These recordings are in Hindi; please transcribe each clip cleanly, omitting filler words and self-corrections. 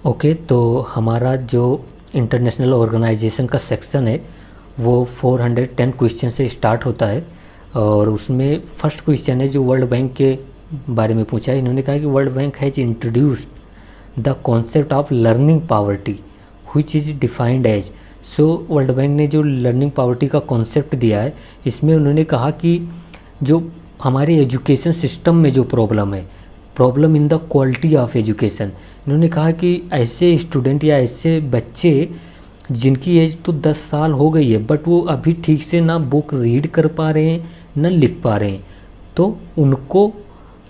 ओके, तो हमारा जो इंटरनेशनल ऑर्गेनाइजेशन का सेक्शन है वो 410 क्वेश्चन से स्टार्ट होता है। और उसमें फर्स्ट क्वेश्चन है जो वर्ल्ड बैंक के बारे में पूछा है। इन्होंने कहा कि world bank has introduced the concept of learning poverty which is defined as. So world bank ने जो लर्निंग पावर्टी का कॉन्सेप्ट दिया है, इसमें उन्होंने कहा कि जो हमारे एजुकेशन सिस्टम में जो प्रॉब्लम है, problem in the quality of education, इन्होंने कहा कि ऐसे स्टूडेंट या ऐसे बच्चे जिनकी एज तो 10 साल हो गई है बट वो अभी ठीक से ना बुक रीड कर पा रहे हैं ना लिख पा रहे हैं, तो उनको,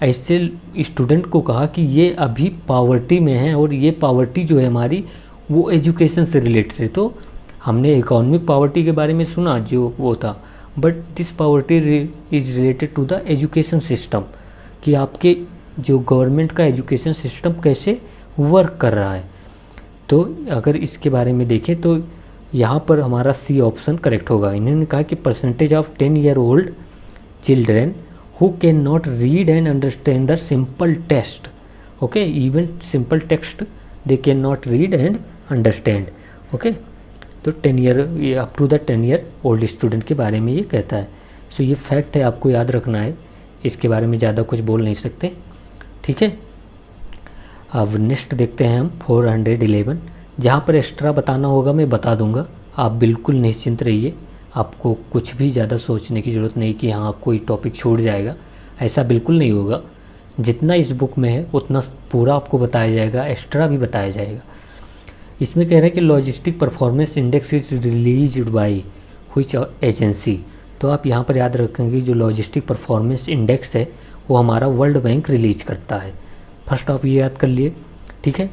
ऐसे स्टूडेंट को कहा कि ये अभी पावर्टी में है और ये पावर्टी जो है हमारी वो एजुकेशन से रिलेटेड है। तो हमने इकोनॉमिक पावर्टी के बारे में सुना जो वो था, but this poverty is related to the education system, कि आपके जो गवर्नमेंट का एजुकेशन सिस्टम कैसे वर्क कर रहा है। तो अगर इसके बारे में देखें तो यहाँ पर हमारा सी ऑप्शन करेक्ट होगा। इन्होंने कहा कि percentage of 10-year-old children who can not read and understand the simple text, okay, even simple text they can not read and understand, okay. तो 10 ईयर, ये up to the 10 year old student के बारे में ये कहता है। सो ये फैक्ट है, आपको याद रखना है, इसके बारे में ज़्यादा कुछ बोल नहीं सकते, ठीक है। अब नेक्स्ट देखते हैं हम 411। जहाँ पर एक्स्ट्रा बताना होगा मैं बता दूंगा, आप बिल्कुल निश्चिंत रहिए, आपको कुछ भी ज़्यादा सोचने की ज़रूरत नहीं कि हाँ कोई टॉपिक छूट जाएगा, ऐसा बिल्कुल नहीं होगा। जितना इस बुक में है उतना पूरा आपको बताया जाएगा, एक्स्ट्रा भी बताया जाएगा। इसमें कह रहे हैं कि logistic performance index is released by which agency. तो आप यहाँ पर याद रखेंगे जो लॉजिस्टिक परफॉर्मेंस इंडेक्स है वो हमारा वर्ल्ड बैंक रिलीज करता है। फर्स्ट आप ये याद कर लिए, ठीक है।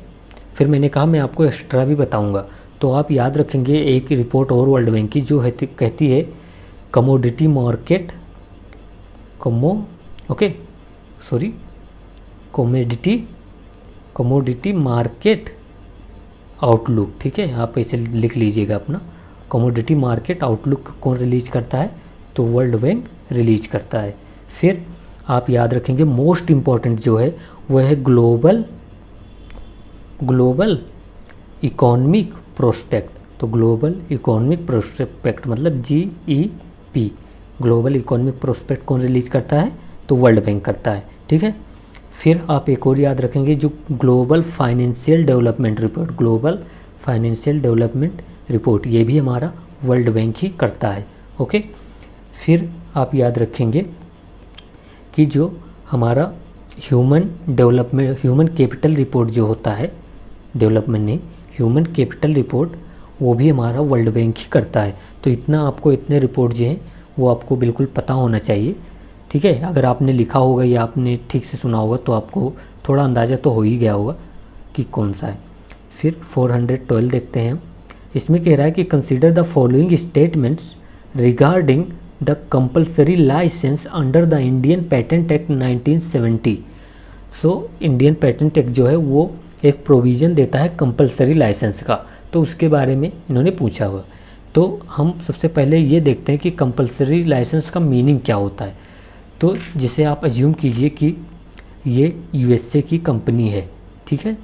फिर मैंने कहा मैं आपको एक्स्ट्रा भी बताऊंगा, तो आप याद रखेंगे एक रिपोर्ट और वर्ल्ड बैंक की जो है कहती है commodity market commodity market outlook, ठीक है। आप ऐसे लिख लीजिएगा अपना, कमोडिटी मार्केट आउटलुक कौन रिलीज करता है, तो वर्ल्ड बैंक रिलीज करता है। फिर आप याद रखेंगे मोस्ट इम्पॉर्टेंट जो है वह है ग्लोबल इकोनॉमिक प्रोस्पेक्ट। तो ग्लोबल इकोनॉमिक प्रोस्पेक्ट मतलब GEP, ग्लोबल इकोनॉमिक प्रोस्पेक्ट कौन रिलीज करता है, तो वर्ल्ड बैंक करता है, ठीक है। फिर आप एक और याद रखेंगे जो ग्लोबल फाइनेंशियल डेवलपमेंट रिपोर्ट, ये भी हमारा वर्ल्ड बैंक ही करता है, ओके। फिर आप याद रखेंगे कि जो हमारा ह्यूमन कैपिटल रिपोर्ट जो होता है, डेवलपमेंट नहीं, ह्यूमन कैपिटल रिपोर्ट, वो भी हमारा वर्ल्ड बैंक ही करता है। तो इतना आपको, इतने रिपोर्ट जो हैं वो आपको बिल्कुल पता होना चाहिए, ठीक है। अगर आपने लिखा होगा या आपने ठीक से सुना होगा तो आपको थोड़ा अंदाज़ा तो हो ही गया होगा कि कौन सा है। फिर 412 देखते हैं हम। इसमें कह रहा है कि consider the following statements regarding the compulsory licence under the Indian patent act 1970। So Indian patent act जो है वो एक प्रोविज़न देता है कंपल्सरी लाइसेंस का, तो उसके बारे में इन्होंने पूछा हुआ। तो हम सबसे पहले ये देखते हैं कि कंपल्सरी लाइसेंस का मीनिंग क्या होता है। तो जैसे आप अज्यूम कीजिए कि ये USA की कंपनी है, ठीक है,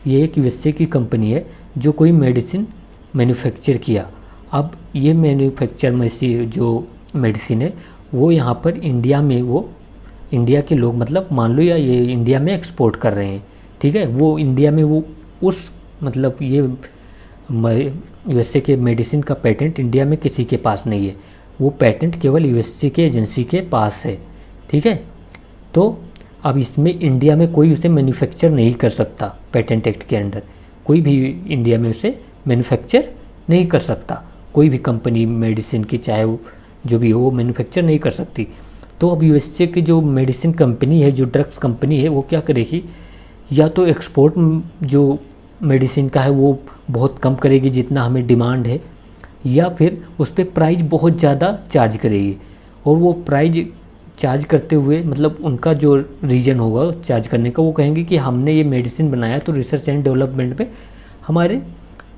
ये एक USA की कंपनी है जो कोई मेडिसिन मैन्युफैक्चर किया। अब ये मैन्युफैक्चर में से जो मेडिसिन है वो यहाँ पर इंडिया में, वो इंडिया के लोग, मतलब मान लो या ये इंडिया में एक्सपोर्ट कर रहे हैं, ठीक है। वो इंडिया में वो उस, मतलब ये USA के मेडिसिन का पेटेंट इंडिया में किसी के पास नहीं है, वो पेटेंट केवल USA के एजेंसी के पास है, ठीक है। तो अब इसमें इंडिया में कोई उसे मैन्युफैक्चर नहीं कर सकता, पेटेंट एक्ट के अंडर कोई भी इंडिया में उसे मैन्युफैक्चर नहीं कर सकता, कोई भी कंपनी मेडिसिन की चाहे वो जो भी हो वो मैन्युफैक्चर नहीं कर सकती। तो अब USA की जो मेडिसिन कंपनी है, जो ड्रग्स कंपनी है, वो क्या करेगी, या तो एक्सपोर्ट जो मेडिसिन का है वो बहुत कम करेगी जितना हमें डिमांड है, या फिर उस पर प्राइस बहुत ज़्यादा चार्ज करेगी। और वो प्राइस चार्ज करते हुए, मतलब उनका जो रीजन होगा चार्ज करने का, वो कहेंगे कि हमने ये मेडिसिन बनाया तो रिसर्च एंड डेवलपमेंट पे हमारे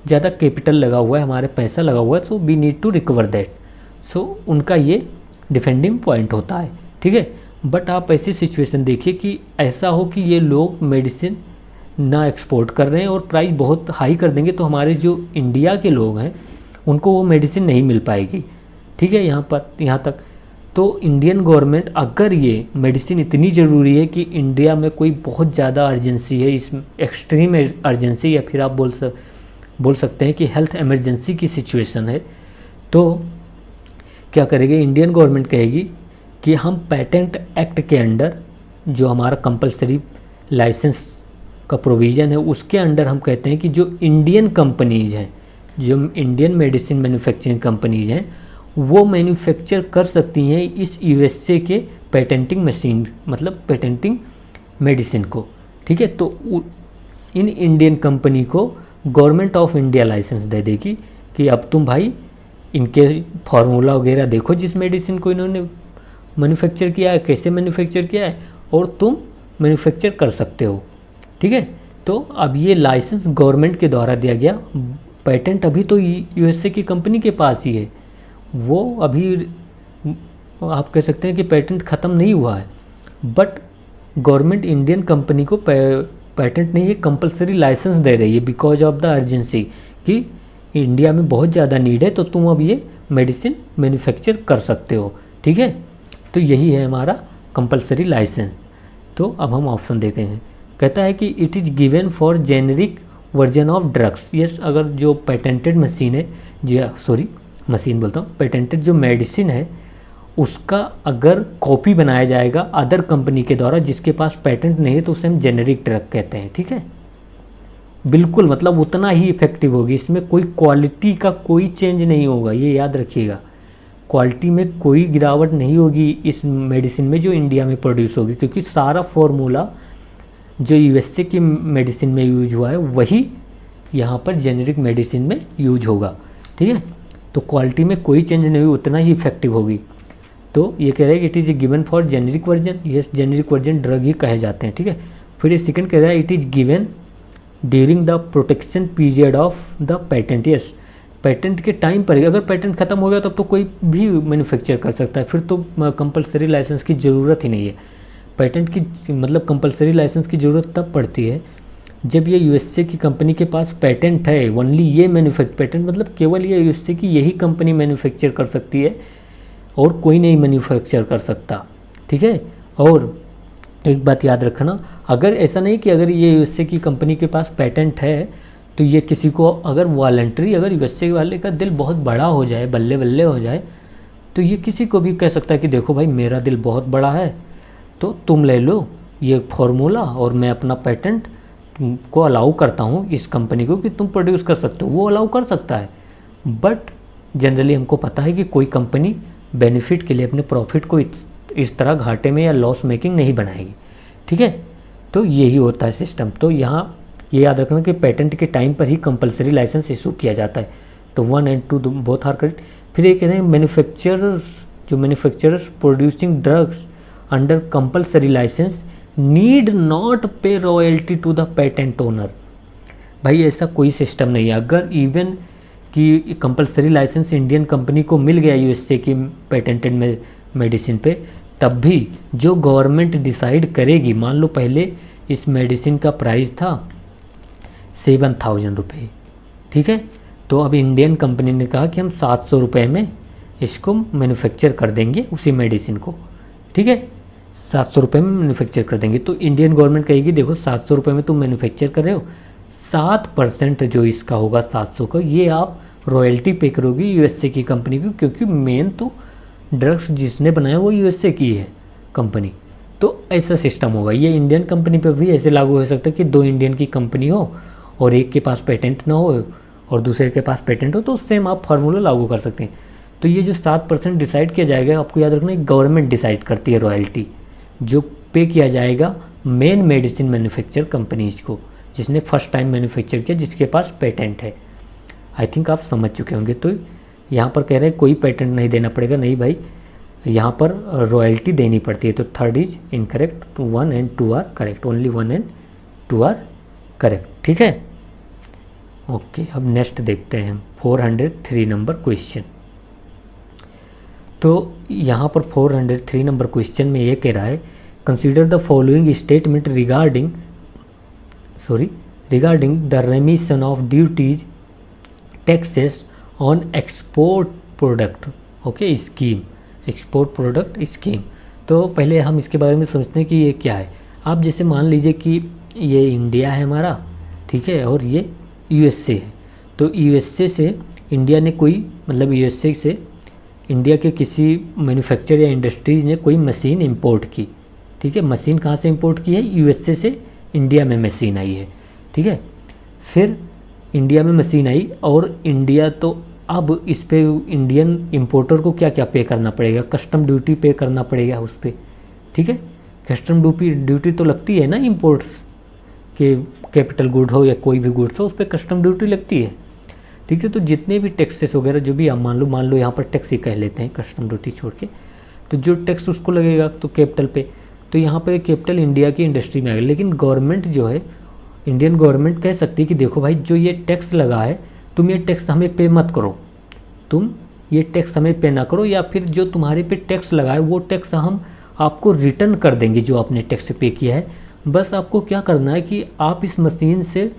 ज़्यादा कैपिटल लगा हुआ है, हमारे पैसा लगा हुआ है, so we need to recover that. So उनका ये डिफेंडिंग पॉइंट होता है, ठीक है। बट आप ऐसी सिचुएशन देखिए कि ऐसा हो कि ये लोग मेडिसिन ना एक्सपोर्ट कर रहे हैं और प्राइस बहुत हाई कर देंगे तो हमारे जो इंडिया के लोग हैं उनको वो मेडिसिन नहीं मिल पाएगी। ठीक है, यहाँ तक तो इंडियन गवर्नमेंट अगर ये मेडिसिन इतनी ज़रूरी है कि इंडिया में कोई बहुत ज़्यादा अर्जेंसी है, इस एक्सट्रीम अर्जेंसी या फिर आप बोल सकते हैं कि हेल्थ इमरजेंसी की सिचुएशन है, तो क्या करेगी इंडियन गवर्नमेंट कहेगी कि हम पेटेंट एक्ट के अंडर जो हमारा कंपलसरी लाइसेंस का प्रोविज़न है उसके अंडर हम कहते हैं कि जो इंडियन कंपनीज हैं, जो इंडियन मेडिसिन मैन्युफैक्चरिंग कंपनीज हैं, वो मैन्युफैक्चर कर सकती हैं इस यूएसए के पेटेंटिंग मशीन, मतलब पेटेंटिंग मेडिसिन को। ठीक है, तो इन इंडियन कंपनी को गवर्नमेंट ऑफ इंडिया लाइसेंस दे देगी कि अब तुम भाई इनके फार्मूला वगैरह देखो जिस मेडिसिन को इन्होंने मैन्युफैक्चर किया है, कैसे मैन्युफैक्चर किया है, और तुम मैन्युफैक्चर कर सकते हो। ठीक है, तो अब ये लाइसेंस गवर्नमेंट के द्वारा दिया गया, पेटेंट अभी तो यूएसए की कंपनी के पास ही है, वो अभी आप कह सकते हैं कि पेटेंट ख़त्म नहीं हुआ है, बट गवर्नमेंट इंडियन कंपनी को पेटेंट नहीं है, कंपलसरी लाइसेंस दे रही है बिकॉज ऑफ द अर्जेंसी कि इंडिया में बहुत ज़्यादा नीड है, तो तुम अब ये मेडिसिन मैन्युफैक्चर कर सकते हो। ठीक है, तो यही है हमारा कंपलसरी लाइसेंस। तो अब हम ऑप्शन देते हैं, कहता है कि it is given for generic version of drugs. Yes, अगर जो पेटेंटेड मशीन है, पेटेंटेड जो मेडिसिन है उसका अगर कॉपी बनाया जाएगा अदर कंपनी के द्वारा जिसके पास पेटेंट नहीं है तो उसे हम जेनरिक ड्रग कहते हैं। ठीक है, बिल्कुल, मतलब उतना ही इफेक्टिव होगी, इसमें कोई क्वालिटी का कोई चेंज नहीं होगा, ये याद रखिएगा। क्वालिटी में कोई गिरावट नहीं होगी इस मेडिसिन में जो इंडिया में प्रोड्यूस होगी, क्योंकि सारा फॉर्मूला जो यूएसए की मेडिसिन में यूज हुआ है वही यहाँ पर जेनेरिक मेडिसिन में यूज होगा। ठीक है, तो क्वालिटी में कोई चेंज नहीं हुई, उतना ही इफेक्टिव होगी। तो ये कह रहा है it is given for generic version. Yes, generic version drug ही कहे जाते हैं। ठीक है, फिर ये सेकंड कह रहा है it is given during the protection period of the patent. Yes, patent के टाइम पर, अगर पेटेंट खत्म हो गया तब तो कोई भी मैन्युफैक्चर कर सकता है, फिर तो कंपलसरी लाइसेंस की ज़रूरत ही नहीं है। पेटेंट की मतलब कंपलसरी लाइसेंस की ज़रूरत तब पड़ती है जब ये यूएसए की कंपनी के पास पेटेंट है, ओनली ये पेटेंट मतलब केवल ये यूएसए की यही कंपनी मैन्युफैक्चर कर सकती है और कोई नहीं मैन्युफैक्चर कर सकता। ठीक है, और एक बात याद रखना, अगर ऐसा नहीं कि अगर ये यूएसए की कंपनी के पास पेटेंट है तो ये किसी को अगर वॉलंटरी, अगर यूएसए वाले का दिल बहुत बड़ा हो जाए, बल्ले बल्ले हो जाए, तो ये किसी को भी कह सकता है कि देखो भाई मेरा दिल बहुत बड़ा है तो तुम ले लो ये फॉर्मूला और मैं अपना पेटेंट को अलाउ करता हूँ इस कंपनी को कि तुम प्रोड्यूस कर सकते हो, वो अलाउ कर सकता है। बट जनरली हमको पता है कि कोई कंपनी बेनिफिट के लिए अपने प्रॉफिट को इस तरह घाटे में या लॉस मेकिंग नहीं बनाएगी। ठीक है, तो यही होता है सिस्टम। तो यहाँ ये याद रखना कि पेटेंट के टाइम पर ही कंपलसरी लाइसेंस इशू किया जाता है। तो 1 and 2 बोथ आर करेक्ट। फिर ये कह रहे हैं manufacturers producing drugs under compulsory licence need not pay royalty to the patent owner. भाई ऐसा कोई सिस्टम नहीं है, अगर इवन कि कंपलसरी लाइसेंस इंडियन कंपनी को मिल गया यूएसए की पेटेंटेड मेडिसिन पे, तब भी जो गवर्नमेंट डिसाइड करेगी, मान लो पहले इस मेडिसिन का प्राइस था 7,000 रुपये। ठीक है, तो अब इंडियन कंपनी ने कहा कि हम 700 रुपये में इसको मैन्युफैक्चर कर देंगे उसी मेडिसिन को। ठीक है, 700 रुपये में मैन्युफैक्चर कर देंगे, तो इंडियन गवर्नमेंट कहेगी देखो 700 रुपये में तुम मैन्युफैक्चर कर रहे हो, 7% जो इसका होगा 700 का, ये आप रॉयल्टी पे करोगी यूएसए की कंपनी को, क्योंकि मेन तो ड्रग्स जिसने बनाया वो यूएसए की है कंपनी। तो ऐसा सिस्टम होगा। ये इंडियन कंपनी पे भी ऐसे लागू हो सकता है कि 2 इंडियन की कंपनी हो और एक के पास पेटेंट ना हो और दूसरे के पास पेटेंट हो, तो सेम आप फार्मूला लागू कर सकते हैं। तो ये जो 7% डिसाइड किया जाएगा, आपको याद रखना गवर्नमेंट डिसाइड करती है रॉयल्टी, जो पे किया जाएगा मेन मेडिसिन मैन्युफैक्चर कंपनीज को, जिसने फर्स्ट टाइम मैन्युफैक्चर किया, जिसके पास पेटेंट है। आई थिंक आप समझ चुके होंगे। तो यहाँ पर कह रहे हैं कोई पेटेंट नहीं देना पड़ेगा, नहीं भाई यहाँ पर रॉयल्टी देनी पड़ती है। तो third is incorrect, 1 and 2 are correct, only 1 and 2 are correct. ठीक है, ओके, अब नेक्स्ट देखते हैं 403 नंबर क्वेश्चन। तो यहाँ पर 403 नंबर क्वेश्चन में ये कह रहा है consider the following statement regarding regarding the remission of duties taxes on export product scheme, export product scheme. तो पहले हम इसके बारे में समझते हैं कि ये क्या है। आप जैसे मान लीजिए कि ये इंडिया है हमारा, ठीक है, और ये यूएसए है। तो यूएसए से इंडिया ने कोई मतलब यूएसए से इंडिया के किसी मैन्युफैक्चर या इंडस्ट्रीज ने कोई मशीन इंपोर्ट की, ठीक है। मशीन कहाँ से इंपोर्ट की है? यूएसए से इंडिया में मशीन आई है, ठीक है। फिर इंडिया में मशीन आई और इंडिया तो अब इस पे इंडियन इंपोर्टर को क्या क्या पे करना पड़ेगा? कस्टम ड्यूटी पे करना पड़ेगा उस पर, ठीक है। कस्टम ड्यूटी तो लगती है ना इंपोर्ट्स के, कैपिटल गुड हो या कोई भी गुड्स हो उस पर कस्टम ड्यूटी लगती है, ठीक है। तो जितने भी टैक्सेस वगैरह जो भी आप मान लो यहाँ पर टैक्स ही कह लेते हैं कस्टम ड्यूटी छोड़ के, तो जो टैक्स उसको लगेगा तो कैपिटल पे, तो यहाँ पर कैपिटल इंडिया की इंडस्ट्री में आएगा। लेकिन गवर्नमेंट जो है, इंडियन गवर्नमेंट कह सकती है कि देखो भाई जो ये टैक्स लगा है तुम ये टैक्स हमें पे मत करो, तुम ये टैक्स हमें पे ना करो, या फिर जो तुम्हारे पे टैक्स लगा है वो टैक्स हम आपको रिटर्न कर देंगे जो आपने टैक्स पे किया है। बस आपको क्या करना है कि आप इस मशीन से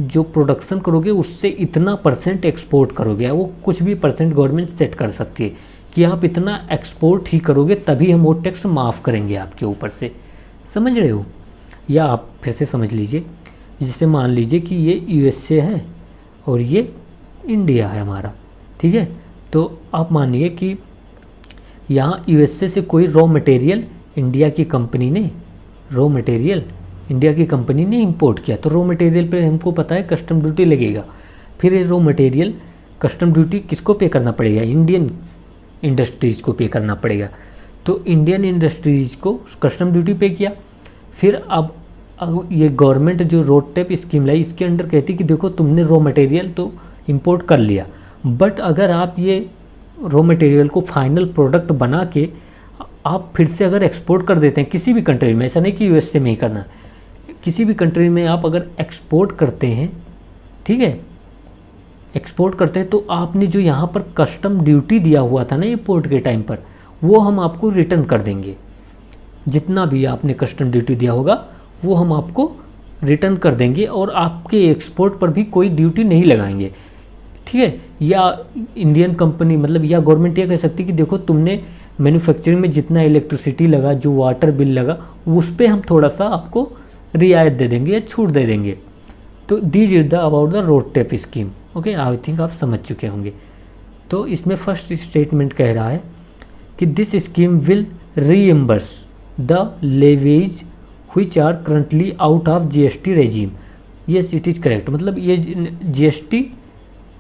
जो प्रोडक्शन करोगे उससे इतना % एक्सपोर्ट करोगे। वो कुछ भी % गवर्नमेंट सेट कर सकती है कि आप इतना एक्सपोर्ट ही करोगे तभी हम वो टैक्स माफ़ करेंगे आपके ऊपर से। समझ रहे हो? या आप फिर से समझ लीजिए, जैसे मान लीजिए कि ये यूएसए है और ये इंडिया है हमारा, ठीक है। तो आप मानिए कि यहाँ यूएसए से कोई रॉ मटेरियल इंडिया की कंपनी ने इंपोर्ट किया, तो रॉ मटेरियल पे हमको पता है कस्टम ड्यूटी लगेगा। फिर ये रॉ मटेरियल कस्टम ड्यूटी किसको पे करना पड़ेगा? इंडियन इंडस्ट्रीज़ को पे करना पड़ेगा। तो इंडियन इंडस्ट्रीज़ को कस्टम ड्यूटी पे किया। फिर अब ये गवर्नमेंट जो रोड टैप स्कीम लाई इसके अंडर कहती कि देखो तुमने रॉ मटेरियल तो इंपोर्ट कर लिया, बट अगर आप ये रॉ मटेरियल को फाइनल प्रोडक्ट बना के आप फिर से अगर एक्सपोर्ट कर देते हैं किसी भी कंट्री में, ऐसा नहीं कि यूएसए में ही करना, किसी भी कंट्री में आप अगर एक्सपोर्ट करते हैं, ठीक है, एक्सपोर्ट करते हैं, तो आपने जो यहाँ पर कस्टम ड्यूटी दिया हुआ था ना इंपोर्ट के टाइम पर, वो हम आपको रिटर्न कर देंगे। जितना भी आपने कस्टम ड्यूटी दिया होगा वो हम आपको रिटर्न कर देंगे और आपके एक्सपोर्ट पर भी कोई ड्यूटी नहीं लगाएंगे, ठीक है। या इंडियन कंपनी मतलब या गवर्नमेंट ये कह सकती है कि देखो तुमने मैन्युफैक्चरिंग में जितना इलेक्ट्रिसिटी लगा, जो वाटर बिल लगा, उस पर हम थोड़ा सा आपको रियायत दे देंगे या छूट दे देंगे। तो this is the about the road tap scheme. Okay, I think आप समझ चुके होंगे। तो इसमें फर्स्ट स्टेटमेंट कह रहा है कि this scheme will reimburse the levies which are currently out of GST regime. Yes, it is correct. मतलब ये GST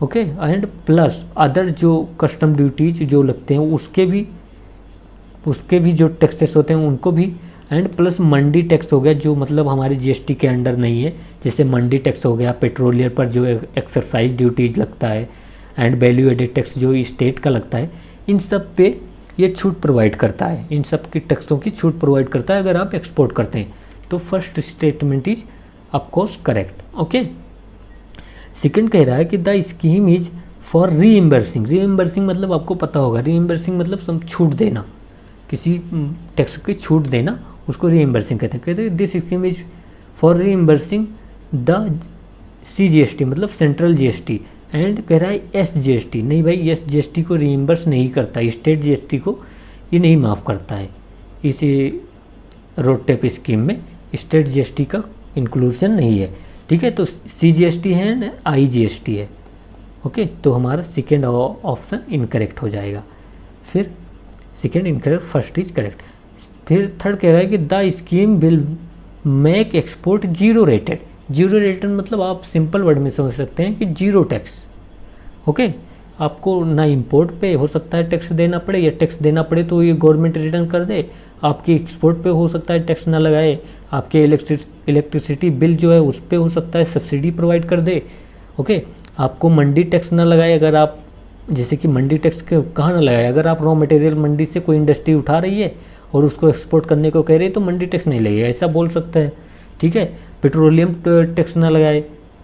okay and plus other जो कस्टम ड्यूटीज जो लगते हैं उसके भी जो टैक्सेस होते हैं उनको भी, एंड प्लस मंडी टैक्स हो गया जो मतलब हमारे जीएसटी के अंडर नहीं है, जैसे मंडी टैक्स हो गया, पेट्रोलियम पर जो एक्सरसाइज ड्यूटीज लगता है, एंड वैल्यू एडेड टैक्स जो स्टेट का लगता है, इन सब पे ये छूट प्रोवाइड करता है, इन सब की टैक्सों की छूट प्रोवाइड करता है अगर आप एक्सपोर्ट करते हैं। तो first statement is of course correct. Okay, second कह रहा है कि द स्कीम इज फॉर रीइम्बर्सिंग। रीइम्बर्सिंग मतलब आपको पता होगा, रीइम्बर्सिंग मतलब सब छूट देना, किसी टैक्स की छूट देना, उसको रीइम्बर्सिंग कहते हैं। This scheme is for reimbursing the CGST मतलब सेंट्रल जीएसटी, एंड कह रहा है SGST। नहीं भाई, SGST को रीइम्बर्स नहीं करता, स्टेट जीएसटी को ये नहीं माफ़ करता है। इस रोड टैप स्कीम में स्टेट जीएसटी का इंक्लूजन नहीं है, ठीक है। तो CGST है एंड IGST है। ओके, तो हमारा सेकेंड ऑप्शन इनकरेक्ट हो जाएगा। फिर second incorrect, first is correct. फिर थर्ड कह रहा है कि the scheme will make export zero rated. Zero rated मतलब आप सिंपल वर्ड में समझ सकते हैं कि जीरो टैक्स। ओके, आपको ना इंपोर्ट पे हो सकता है टैक्स देना पड़े, या टैक्स देना पड़े तो ये गवर्नमेंट रिटर्न कर दे। आपकी एक्सपोर्ट पे हो सकता है टैक्स ना लगाए, आपके इलेक्ट्रिसिटी बिल जो है उस पर हो सकता है सब्सिडी प्रोवाइड कर दे। ओके, आपको मंडी टैक्स ना लगाए, अगर आप जैसे कि मंडी टैक्स कहाँ ना लगाए, अगर आप रॉ मटेरियल मंडी से कोई इंडस्ट्री उठा रही है और उसको एक्सपोर्ट करने को कह रही है तो मंडी टैक्स नहीं लगेगा, ऐसा बोल सकता है, ठीक है। पेट्रोलियम टैक्स ना लगाए,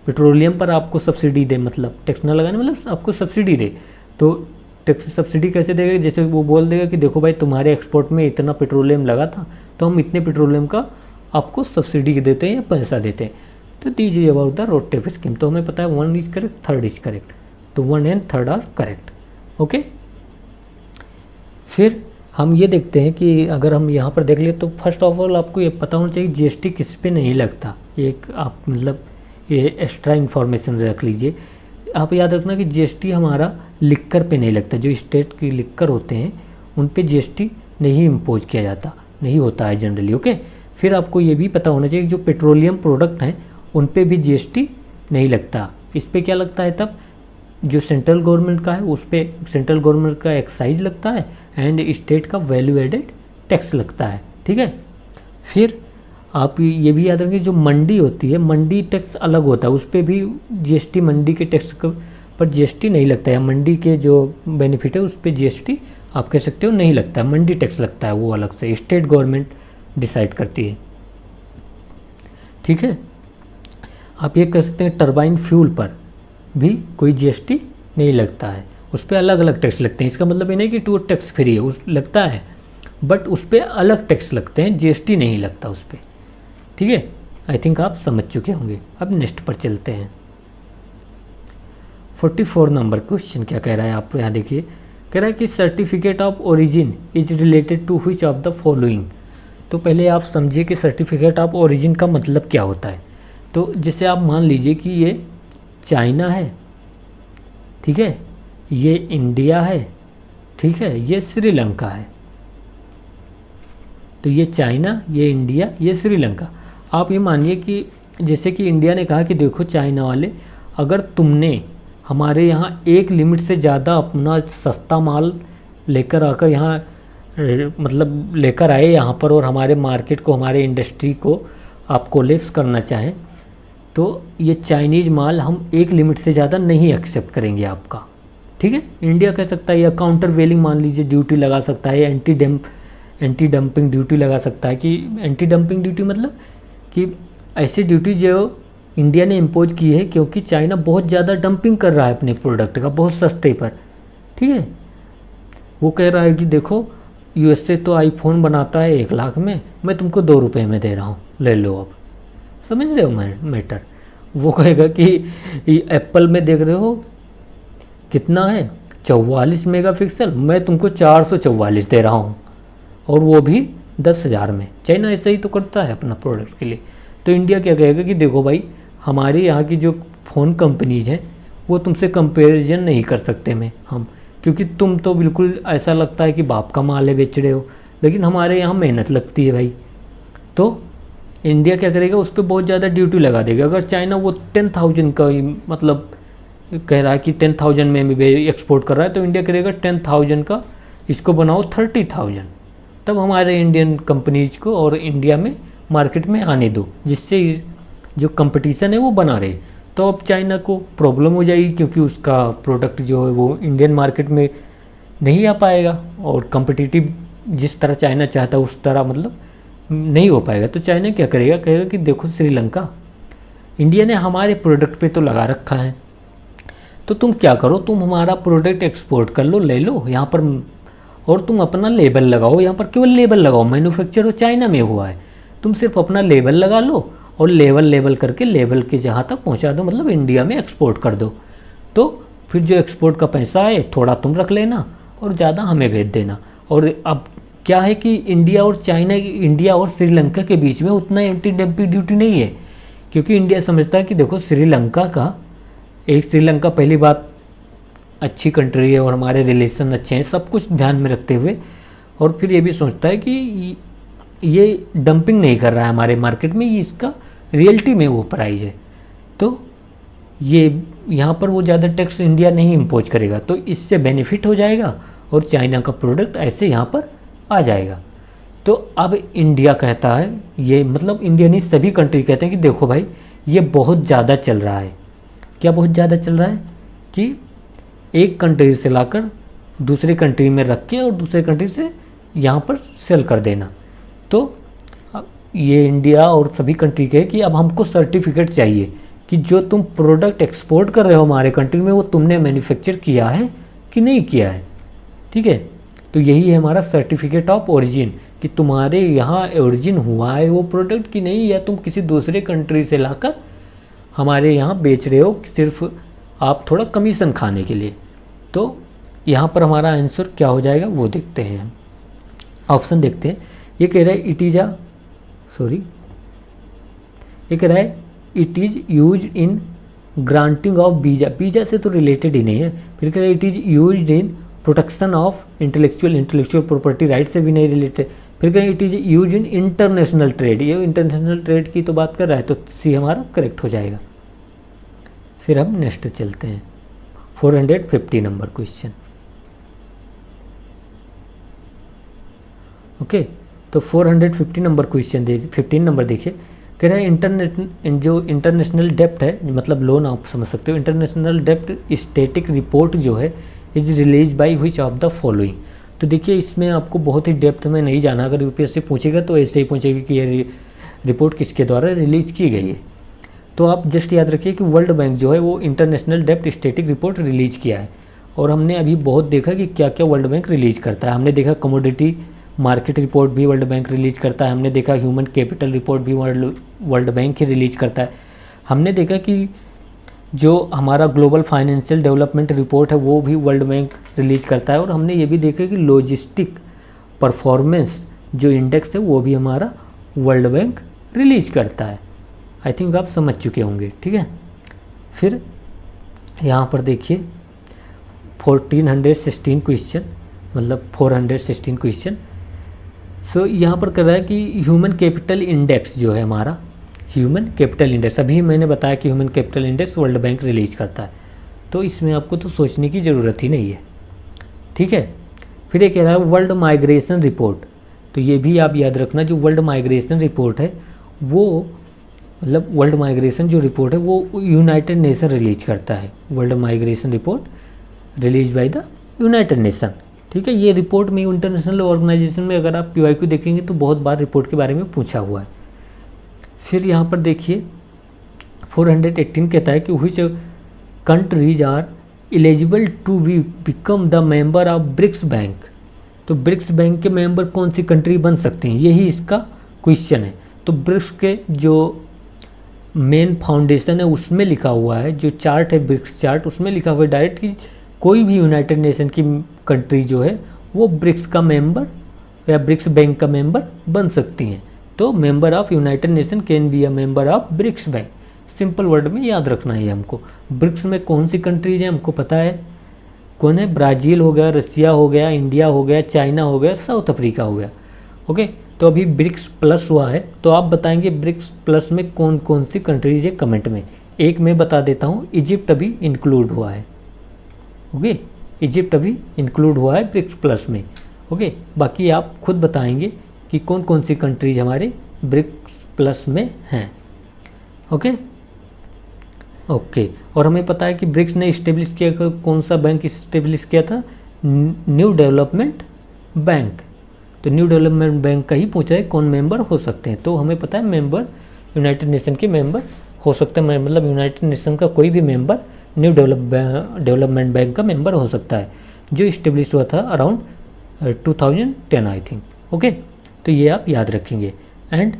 पेट्रोलियम पर आपको सब्सिडी दे, मतलब टैक्स ना लगाने मतलब आपको सब्सिडी दे। तो टैक्स सब्सिडी कैसे देगा? जैसे वो बोल देगा कि देखो भाई तुम्हारे एक्सपोर्ट में इतना पेट्रोलियम लगा था तो हम इतने पेट्रोलियम का आपको सब्सिडी देते हैं या पैसा देते हैं। तो these is about the road tariff scheme. तो हमें पता है 1 is correct, 3rd is correct, तो 1 and 3rd are correct. Okay, फिर हम ये देखते हैं कि अगर हम यहाँ पर देख ले तो फर्स्ट ऑफ ऑल आपको ये पता होना चाहिए जीएसटी किस पे नहीं लगता। एक आप मतलब ये एक्स्ट्रा इन्फॉर्मेशन रख लीजिए। आप याद रखना कि जीएसटी हमारा लिक्कर पे नहीं लगता, जो स्टेट की लिक्कर होते हैं उन पे जीएसटी नहीं इम्पोज किया जाता, नहीं होता है जनरली। ओके, फिर आपको ये भी पता होना चाहिए कि जो पेट्रोलियम प्रोडक्ट हैं उन पे भी जीएसटी नहीं लगता। इस पे क्या लगता है तब, जो सेंट्रल गवर्नमेंट का है उस पे सेंट्रल गवर्नमेंट का एक्साइज लगता है एंड स्टेट का वैल्यू एडेड टैक्स लगता है। ठीक है, फिर आप ये भी याद रखें जो मंडी होती है, मंडी टैक्स अलग होता है, उस पर भी जीएसटी, मंडी के टैक्स पर जीएसटी नहीं लगता है। मंडी के जो बेनिफिट है उस पर जीएसटी आप कह सकते हो नहीं लगता है, मंडी टैक्स लगता है वो अलग से, स्टेट गवर्नमेंट डिसाइड करती है। ठीक है, आप ये कह सकते हैं टरबाइन फ्यूल पर भी कोई जीएसटी नहीं लगता है, उस पर अलग अलग टैक्स लगते हैं। इसका मतलब ये नहीं कि टू टैक्स फ्री है, उस लगता है बट उस पर अलग टैक्स लगते हैं, जीएसटी नहीं लगता उस पर। ठीक है, आई थिंक आप समझ चुके होंगे। अब नेक्स्ट पर चलते हैं। 44 नंबर क्वेश्चन क्या कह रहा है, आप यहाँ देखिए, कह रहा है कि certificate of origin is related to which of the following. तो पहले आप समझिए कि सर्टिफिकेट ऑफ ओरिजिन का मतलब क्या होता है। तो जैसे आप मान लीजिए कि ये चाइना है, ठीक है, ये इंडिया है, ठीक है, ये श्रीलंका है। तो ये चाइना, ये इंडिया, ये श्रीलंका। आप ये मानिए कि जैसे कि इंडिया ने कहा कि देखो चाइना वाले, अगर तुमने हमारे यहाँ एक लिमिट से ज़्यादा अपना सस्ता माल लेकर आकर यहाँ मतलब लेकर आए यहाँ पर और हमारे मार्केट को, हमारे इंडस्ट्री को आप कोलैप्स करना चाहें, तो ये चाइनीज़ माल हम एक लिमिट से ज़्यादा नहीं एक्सेप्ट करेंगे आपका। ठीक है, इंडिया कह सकता है, या काउंटर वेलिंग मान लीजिए ड्यूटी लगा सकता है, एंटी डंपिंग ड्यूटी लगा सकता है। कि एंटी डंपिंग ड्यूटी मतलब कि ऐसी ड्यूटी जो इंडिया ने इम्पोज की है क्योंकि चाइना बहुत ज़्यादा डंपिंग कर रहा है अपने प्रोडक्ट का बहुत सस्ते पर। ठीक है, वो कह रहा है कि देखो यूएसए तो आईफोन बनाता है 1 लाख में, मैं तुमको 2 रुपये में दे रहा हूँ, ले लो। अब समझ रहे हो मैटर। वो कहेगा कि एप्पल में देख रहे हो कितना है 44 मेगापिक्सल, मैं तुमको 444 दे रहा हूँ, और वो भी 10,000 में। चाइना ऐसा ही तो करता है अपना प्रोडक्ट के लिए। तो इंडिया क्या कहेगा कि देखो भाई, हमारे यहाँ की जो फ़ोन कंपनीज हैं वो तुमसे कंपैरिजन नहीं कर सकते हम, क्योंकि तुम तो बिल्कुल ऐसा लगता है कि बाप का माल है बेच रहे हो, लेकिन हमारे यहाँ मेहनत लगती है भाई। तो इंडिया क्या करेगा, उस पर बहुत ज़्यादा ड्यूटी लगा देगा। अगर चाइना वो 10,000 का मतलब कह रहा है कि 10,000 में भी एक्सपोर्ट कर रहा है, तो इंडिया करेगा 10,000 का इसको बनाओ 30,000, तब हमारे इंडियन कंपनीज को और इंडिया में मार्केट में आने दो, जिससे जो कंपटीशन है वो बना रहे। तो अब चाइना को प्रॉब्लम हो जाएगी क्योंकि उसका प्रोडक्ट जो है वो इंडियन मार्केट में नहीं आ पाएगा, और कम्पिटिटिव जिस तरह चाइना चाहता है उस तरह मतलब नहीं हो पाएगा। तो चाइना क्या करेगा, कहेगा कि देखो श्रीलंका, इंडिया ने हमारे प्रोडक्ट पे तो लगा रखा है, तो तुम क्या करो, तुम हमारा प्रोडक्ट एक्सपोर्ट कर लो, ले लो यहाँ पर, और तुम अपना लेबल लगाओ। यहाँ पर केवल लेबल लगाओ, मैन्युफैक्चर चाइना में हुआ है, तुम सिर्फ अपना लेबल लगा लो और लेबल करके लेबल के जहाँ तक पहुँचा दो, मतलब इंडिया में एक्सपोर्ट कर दो। तो फिर जो एक्सपोर्ट का पैसा है थोड़ा तुम रख लेना और ज़्यादा हमें भेज देना। और अब क्या है कि इंडिया और श्रीलंका के बीच में उतना एंटी डंपिंग ड्यूटी नहीं है, क्योंकि इंडिया समझता है कि देखो श्रीलंका पहली बात अच्छी कंट्री है और हमारे रिलेशन अच्छे हैं, सब कुछ ध्यान में रखते हुए, और फिर ये भी सोचता है कि ये डंपिंग नहीं कर रहा है हमारे मार्केट में, ये इसका रियलिटी में वो प्राइस है, तो ये यहाँ पर वो ज़्यादा टैक्स इंडिया नहीं इम्पोज करेगा, तो इससे बेनिफिट हो जाएगा और चाइना का प्रोडक्ट ऐसे यहाँ पर आ जाएगा। तो अब इंडिया कहता है, ये मतलब इंडिया नहीं सभी कंट्री कहते हैं कि देखो भाई ये बहुत ज़्यादा चल रहा है। क्या बहुत ज़्यादा चल रहा है कि एक कंट्री से लाकर दूसरी कंट्री में रख के और दूसरे कंट्री से यहाँ पर सेल कर देना। तो ये इंडिया और सभी कंट्री कहे कि अब हमको सर्टिफिकेट चाहिए कि जो तुम प्रोडक्ट एक्सपोर्ट कर रहे हो हमारे कंट्री में वो तुमने मैन्युफैक्चर किया है कि नहीं किया है। ठीक है, तो यही है हमारा सर्टिफिकेट ऑफ ओरिजिन, कि तुम्हारे यहाँ ओरिजिन हुआ है वो प्रोडक्ट कि नहीं, या तुम किसी दूसरे कंट्री से लाकर हमारे यहाँ बेच रहे हो सिर्फ आप थोड़ा कमीशन खाने के लिए। तो यहाँ पर हमारा आंसर क्या हो जाएगा वो देखते हैं हम। ऑप्शन देखते हैं। ये कह रहा है ये कह रहा है it is use in granting of visa. Visa से तो रिलेटेड ही नहीं है। फिर कह रहा है it is use in protection of intellectual property right से भी नहीं रिलेटेड। फिर कह रहे हैं it is use in international trade. ये इंटरनेशनल ट्रेड की तो बात कर रहा है, तो सी हमारा करेक्ट हो जाएगा। फिर हम नेक्स्ट चलते हैं 450 नंबर क्वेश्चन। ओके, तो 450 नंबर क्वेश्चन 15 नंबर देखिए। कह रहा है जो इंटरनेशनल डेप्ट है, मतलब लोन आप समझ सकते हो। इंटरनेशनल डेप्ट स्टैटिक रिपोर्ट जो है is release by which of the following. तो देखिए इसमें आपको बहुत ही डेप्थ में नहीं जाना। अगर यूपीएससी पूछेगा तो ऐसे ही पूछेगा कि ये रिपोर्ट किसके द्वारा रिलीज की गई है। तो आप जस्ट याद रखिए कि वर्ल्ड बैंक जो है वो इंटरनेशनल डेप्ट स्टैटिक रिपोर्ट रिलीज किया है। और हमने अभी बहुत देखा कि क्या क्या वर्ल्ड बैंक रिलीज करता है। हमने देखा कमोडिटी मार्केट रिपोर्ट भी वर्ल्ड बैंक रिलीज करता है। हमने देखा ह्यूमन कैपिटल रिपोर्ट भी वर्ल्ड बैंक ही रिलीज करता है। हमने देखा कि जो हमारा ग्लोबल फाइनेंशियल डेवलपमेंट रिपोर्ट है वो भी वर्ल्ड बैंक रिलीज करता है। और हमने ये भी देखा कि लॉजिस्टिक परफॉर्मेंस जो इंडेक्स है वो भी हमारा वर्ल्ड बैंक रिलीज करता है। आई थिंक आप समझ चुके होंगे, ठीक है। फिर यहाँ पर देखिए 1416 क्वेश्चन, मतलब 416 क्वेश्चन। सो यहाँ पर कर रहा है कि ह्यूमन कैपिटल इंडेक्स जो है हमारा, ह्यूमन कैपिटल इंडेक्स, अभी मैंने बताया कि human capital index world bank release करता है। तो इसमें आपको तो सोचने की ज़रूरत ही नहीं है, ठीक है। फिर ये कह रहा है वर्ल्ड माइग्रेशन रिपोर्ट। तो ये भी आप याद रखना, जो वर्ल्ड माइग्रेशन रिपोर्ट है वो, मतलब वर्ल्ड माइग्रेशन जो रिपोर्ट है वो यूनाइटेड नेशन रिलीज करता है। World migration report release by the United nation, ठीक है। ये रिपोर्ट में इंटरनेशनल ऑर्गेनाइजेशन में अगर आप PYQ देखेंगे तो बहुत बार रिपोर्ट के बारे में पूछा हुआ है। फिर यहाँ पर देखिए 418 कहता है कि which countries are eligible to be become the member of BRICS bank. तो ब्रिक्स बैंक के मेंबर कौन सी कंट्री बन सकती हैं, यही इसका क्वेश्चन है। तो ब्रिक्स के जो मेन फाउंडेशन है उसमें लिखा हुआ है, जो चार्ट है ब्रिक्स चार्ट, उसमें लिखा हुआ है डायरेक्ट कि कोई भी यूनाइटेड नेशन की कंट्री जो है वो ब्रिक्स का मेंबर या ब्रिक्स बैंक का मेंबर बन सकती हैं। तो member of United nation can be a member of BRICS bank. Simple word में याद रखना है हमको। ब्रिक्स में कौन सी कंट्रीज हैं हमको पता है, कौन है, ब्राज़ील हो गया, रसिया हो गया, इंडिया हो गया, चाइना हो गया, साउथ अफ्रीका हो गया। ओके, तो अभी ब्रिक्स प्लस हुआ है, तो आप बताएंगे ब्रिक्स प्लस में कौन कौन सी कंट्रीज है कमेंट में। एक मैं बता देता हूँ, इजिप्ट अभी इंक्लूड हुआ है। ओके, इजिप्ट अभी इंक्लूड हुआ है ब्रिक्स प्लस में। ओके, बाकी आप खुद बताएंगे कि कौन कौन सी कंट्रीज हमारे ब्रिक्स प्लस में हैं। ओके ओके, और हमें पता है कि ब्रिक्स ने इस्टेब्लिश किया, कौन सा बैंक इस्टेब्लिश किया था, न्यू डेवलपमेंट बैंक। तो न्यू डेवलपमेंट बैंक का ही पूछा है कौन मेंबर हो सकते हैं। तो हमें पता है मेंबर यूनाइटेड नेशन के मेंबर हो सकते हैं, मतलब यूनाइटेड नेशन का कोई भी मेंबर न्यू डेवलपमेंट बैंक का मेंबर हो सकता है, जो इस्टेब्लिश हुआ था अराउंड 2010 आई थिंक। ओके, तो ये आप याद रखेंगे। एंड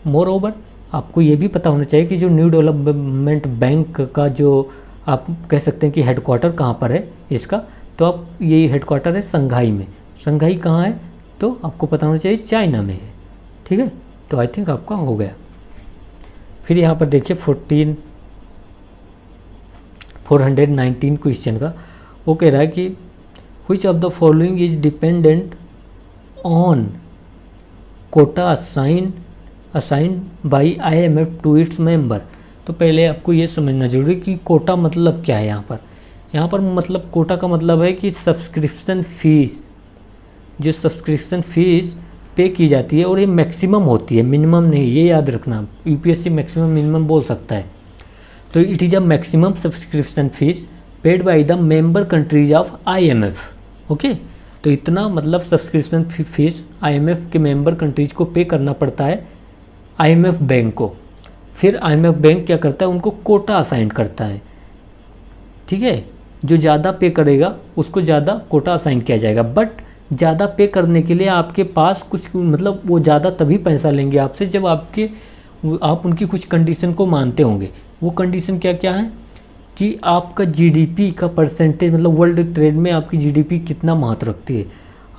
मोर ओवर आपको ये भी पता होना चाहिए कि जो न्यू डेवलपमेंट बैंक का जो आप कह सकते हैं कि हेडक्वार्टर कहाँ पर है इसका, तो आप ये हेडक्वार्टर है संघाई में। संघाई कहाँ है, तो आपको पता होना चाहिए चाइना में है, ठीक है। तो आई थिंक आपका हो गया। फिर यहाँ पर देखिए 419 क्वेश्चन का वो कह रहा है कि which of the following is dependent on quota assigned by IMF to its member. तो पहले आपको ये समझना जरूरी कि कोटा मतलब क्या है। यहाँ पर मतलब कोटा का मतलब है कि सब्सक्रिप्शन फीस, जो सब्सक्रिप्शन फीस पे की जाती है, और ये मैक्सिमम होती है, मिनिमम नहीं, ये याद रखना। UPSC मैक्सिमम मिनिमम बोल सकता है। तो it is a maximum subscription fees paid by the member countries of IMF। Okay, तो इतना मतलब सब्सक्रिप्शन फीस IMF के मेंबर कंट्रीज को पे करना पड़ता है IMF बैंक को। फिर IMF बैंक क्या करता है, उनको कोटा असाइन करता है, ठीक है। जो ज़्यादा पे करेगा उसको ज़्यादा कोटा असाइन किया जाएगा। बट ज़्यादा पे करने के लिए आपके पास कुछ, मतलब वो ज़्यादा तभी पैसा लेंगे आपसे जब आप उनकी कुछ कंडीशन को मानते होंगे। वो कंडीशन क्या क्या है कि आपका जीडीपी का परसेंटेज, मतलब वर्ल्ड ट्रेड में आपकी जीडीपी कितना महत्व रखती है,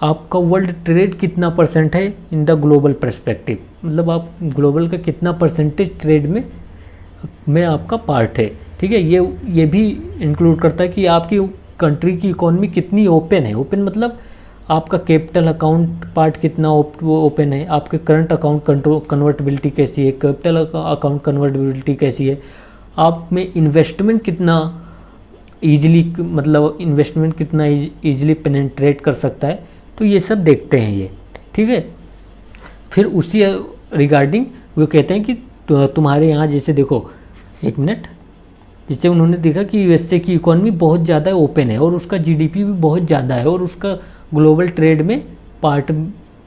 आपका वर्ल्ड ट्रेड कितना परसेंट है इन द ग्लोबल पर्सपेक्टिव, मतलब आप ग्लोबल का कितना परसेंटेज ट्रेड में आपका पार्ट है। ठीक है, ये भी इंक्लूड करता है कि आपकी कंट्री की इकोनॉमी कितनी ओपन है। ओपन मतलब आपका कैपिटल अकाउंट पार्ट कितना ओपन है, आपके करंट अकाउंट कन्वर्टेबिलिटी कैसी है, कैपिटल अकाउंट कन्वर्टेबिलिटी कैसी है, आप में इन्वेस्टमेंट कितना ईजिली, मतलब इन्वेस्टमेंट कितना ईजिली पेनिट्रेट कर सकता है। तो ये सब देखते हैं ये। ठीक है, फिर उसी रिगार्डिंग वो कहते हैं कि तुम्हारे यहाँ जैसे देखो, एक मिनट, जिससे उन्होंने देखा कि यूएसए की इकोनॉमी बहुत ज़्यादा ओपन है और उसका जीडीपी भी बहुत ज़्यादा है और उसका ग्लोबल ट्रेड में पार्ट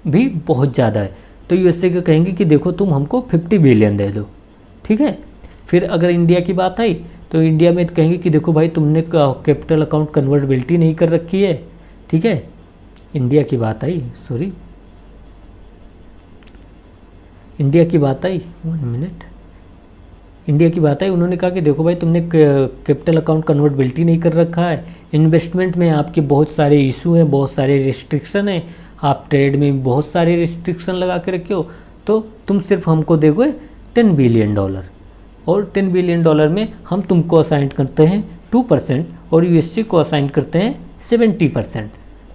भी बहुत ज़्यादा है। तो यूएसए को कहेंगे कि देखो तुम हमको 50 बिलियन दे दो। ठीक है, फिर अगर इंडिया की बात आई तो इंडिया में कहेंगे कि देखो भाई तुमने कैपिटल अकाउंट कन्वर्टेबिलिटी नहीं कर रखी है। ठीक है, इंडिया की बात आई, सॉरी, इंडिया की बात आई, 1 मिनट, इंडिया की बात आई, उन्होंने कहा कि देखो भाई तुमने कैपिटल अकाउंट कन्वर्टेबिलिटी नहीं कर रखा है, इन्वेस्टमेंट में आपके बहुत सारे इशू हैं, बहुत सारे रिस्ट्रिक्शन हैं, आप ट्रेड में बहुत सारे रिस्ट्रिक्शन लगा के रखे हो, तो तुम सिर्फ हमको दोगे $10 बिलियन, और $10 बिलियन में हम तुमको असाइन करते हैं 2% और यूएसए को असाइन करते हैं 70%।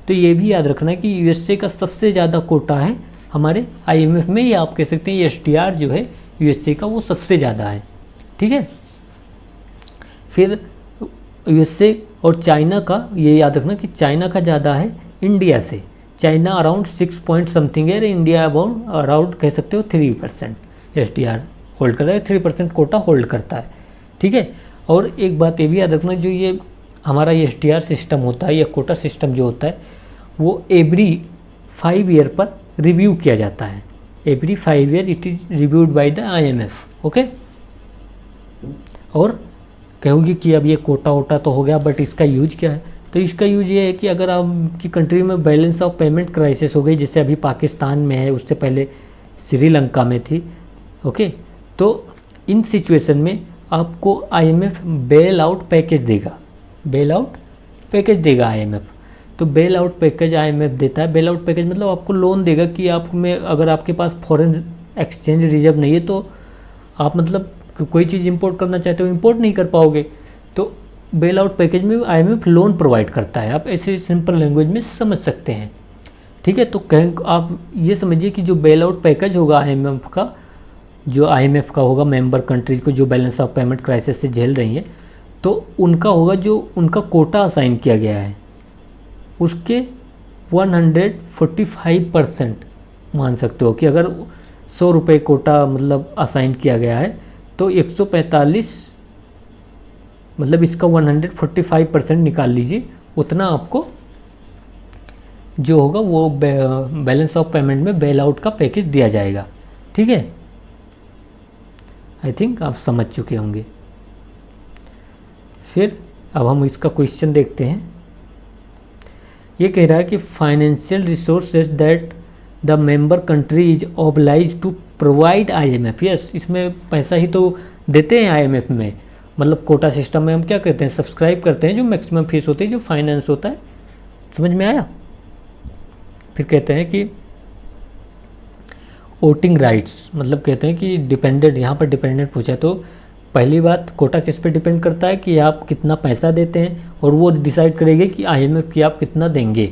तो ये भी याद रखना है कि यूएसए का सबसे ज़्यादा कोटा है हमारे आईएमएफ में, या आप कह सकते हैं एसडीआर जो है यूएसए का वो सबसे ज़्यादा है। ठीक है, फिर यूएसए और चाइना का ये याद रखना कि चाइना का ज़्यादा है इंडिया से। चाइना अराउंड 6 पॉइंट समथिंग है, इंडिया अराउंड कह सकते हो 3% एसडीआर होल्ड करता है, 3% कोटा होल्ड करता है। ठीक है, और एक बात ये भी याद रखना, जो ये हमारा एसडीआर सिस्टम होता है या कोटा सिस्टम जो होता है वो एवरी 5 ईयर पर रिव्यू किया जाता है। Every 5 year it is reviewed by the IMF. Okay, और कहोगे कि अब ये कोटा वोटा तो हो गया, बट इसका यूज क्या है? तो इसका यूज ये है कि अगर आपकी कंट्री में बैलेंस ऑफ पेमेंट क्राइसिस हो गई, जैसे अभी पाकिस्तान में है, उससे पहले श्रीलंका में थी। ओके, तो इन सिचुएशन में आपको आईएमएफ बेल आउट पैकेज देगा, बेल आउट पैकेज देगा आईएमएफ। तो बेल आउट पैकेज आईएमएफ देता है। बेल आउट पैकेज मतलब आपको लोन देगा कि आप में अगर आपके पास फॉरेन एक्सचेंज रिजर्व नहीं है तो आप मतलब कोई चीज़ इंपोर्ट करना चाहते हो, इंपोर्ट नहीं कर पाओगे। तो बेल आउट पैकेज में आईएमएफ लोन प्रोवाइड करता है। आप ऐसे सिंपल लैंग्वेज में समझ सकते हैं। ठीक है, तो आप ये समझिए कि जो बेल आउट पैकेज होगा आईएमएफ का, जो आईएमएफ का होगा मेंबर कंट्रीज को जो बैलेंस ऑफ पेमेंट क्राइसिस से झेल रही हैं, तो उनका होगा जो उनका कोटा असाइन किया गया है उसके 145% मान सकते हो कि अगर 100 रुपये कोटा मतलब असाइन किया गया है तो 145 मतलब इसका 145% निकाल लीजिए, उतना आपको जो होगा वो बैलेंस ऑफ पेमेंट में बेल आउट का पैकेज दिया जाएगा। ठीक है, आई थिंक आप समझ चुके होंगे। फिर अब हम इसका क्वेश्चन देखते हैं। ये कह रहा है कि financial resources that the member country is oblige to provide IMF. Yes, इसमें पैसा ही तो देते हैं आईएमएफ में, मतलब कोटा सिस्टम में हम क्या करते हैं, सब्सक्राइब करते हैं जो मैक्सिमम फीस होती है, जो फाइनेंस होता है। समझ में आया? फिर कहते हैं कि वोटिंग राइट्स, मतलब कहते हैं कि डिपेंडेंट, यहाँ पर डिपेंडेंट पूछा तो पहली बात कोटा किस पे डिपेंड करता है कि आप कितना पैसा देते हैं और वो डिसाइड करेंगे कि आईएमएफ की आप कितना देंगे।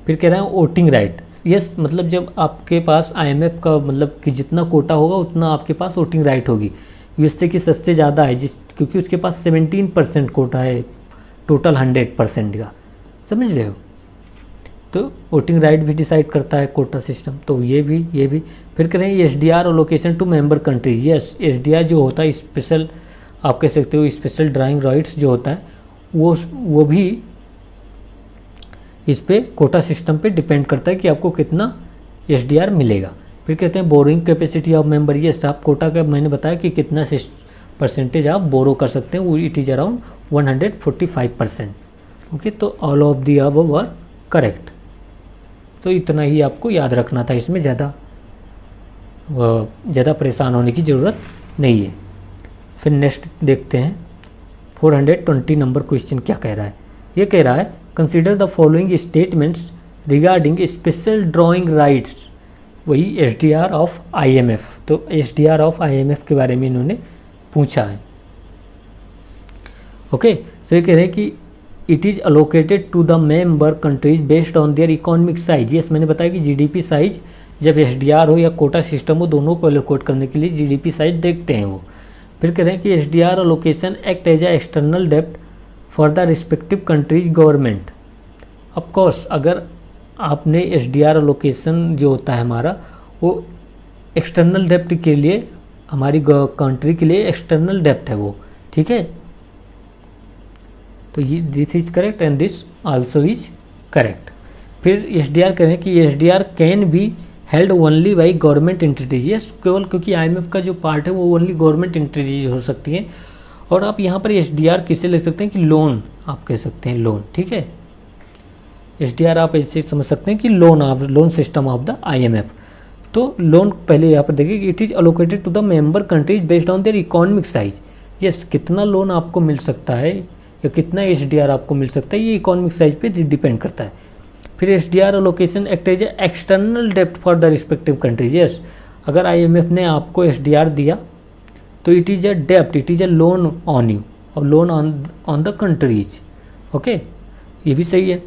फिर कह रहे हैं वोटिंग राइट। यस, मतलब जब आपके पास आईएमएफ का मतलब कि जितना कोटा होगा उतना आपके पास वोटिंग राइट होगी। यूएसए की सबसे ज़्यादा है क्योंकि उसके पास 17% कोटा है टोटल 100% का। समझ रहे हो? तो वोटिंग राइट भी डिसाइड करता है कोटा सिस्टम। तो ये भी फिर कह रहे हैं SDR allocation to member country. Yes, SDR जो होता है स्पेशल, आप कह सकते हो स्पेशल ड्राइंग राइट्स जो होता है वो भी इस पे कोटा सिस्टम पे डिपेंड करता है कि आपको कितना एसडीआर मिलेगा। फिर कहते हैं बोरोइंग कैपेसिटी ऑफ मेंबर। ये सब कोटा का मैंने बताया कि कितना परसेंटेज आप बोरो कर सकते हैं, वो इट इज अराउंड 145%। ओके, तो all of the above are correct. तो इतना ही आपको याद रखना था, इसमें ज़्यादा परेशान होने की ज़रूरत नहीं है। फिर नेक्स्ट देखते हैं 420 नंबर क्वेश्चन क्या कह रहा है। ये कह रहा है consider the following statements regarding special drawing rights, वही एसडीआर ऑफ आईएमएफ। तो एसडीआर ऑफ आईएमएफ के बारे में इन्होंने पूछा है। ओके, तो ये कह रहे हैं कि it is allocated to the member countries based on their economic size. Yes, मैंने बताया कि जीडीपी साइज जब एसडीआर हो या कोटा सिस्टम हो, दोनों को अलोकेट करने के लिए जीडीपी साइज देखते हैं वो। फिर कह रहे हैं कि SDR allocation act as a external डेप्ट for the respective countries government. Of course अगर आपने एसडीआर अलोकेशन जो होता है हमारा, वो एक्सटर्नल डेप्ट के लिए, हमारी कंट्री के लिए एक्सटर्नल डेप्ट है वो, ठीक है। तो ये this is correct and this also is correct. फिर एसडीआर कह रहे हैं कि SDR can be held only by government entities. Yes, केवल क्योंकि आईएमएफ का जो पार्ट है वो ओनली गवर्नमेंट एंटिटीज हो सकती हैं। और आप यहाँ पर एसडीआर किसे ले सकते हैं कि लोन, आप कह सकते हैं लोन, ठीक है। एसडीआर आप ऐसे समझ सकते हैं कि loan system of the IMF. तो लोन पहले यहाँ पर देखिए, it is allocated to the member countries based on their economic size. Yes, कितना लोन आपको मिल सकता है या कितना एसडीआर आपको मिल सकता है, ये इकोनॉमिक साइज पे डिपेंड करता है। फिर SDR allocation act as external डेप्ट for the respective countries. Yes, अगर आईएमएफ ने आपको एसडीआर दिया तो इट इज़ अ डेप्ट, it is a loan on you और loan on the countries. Okay, ये भी सही है।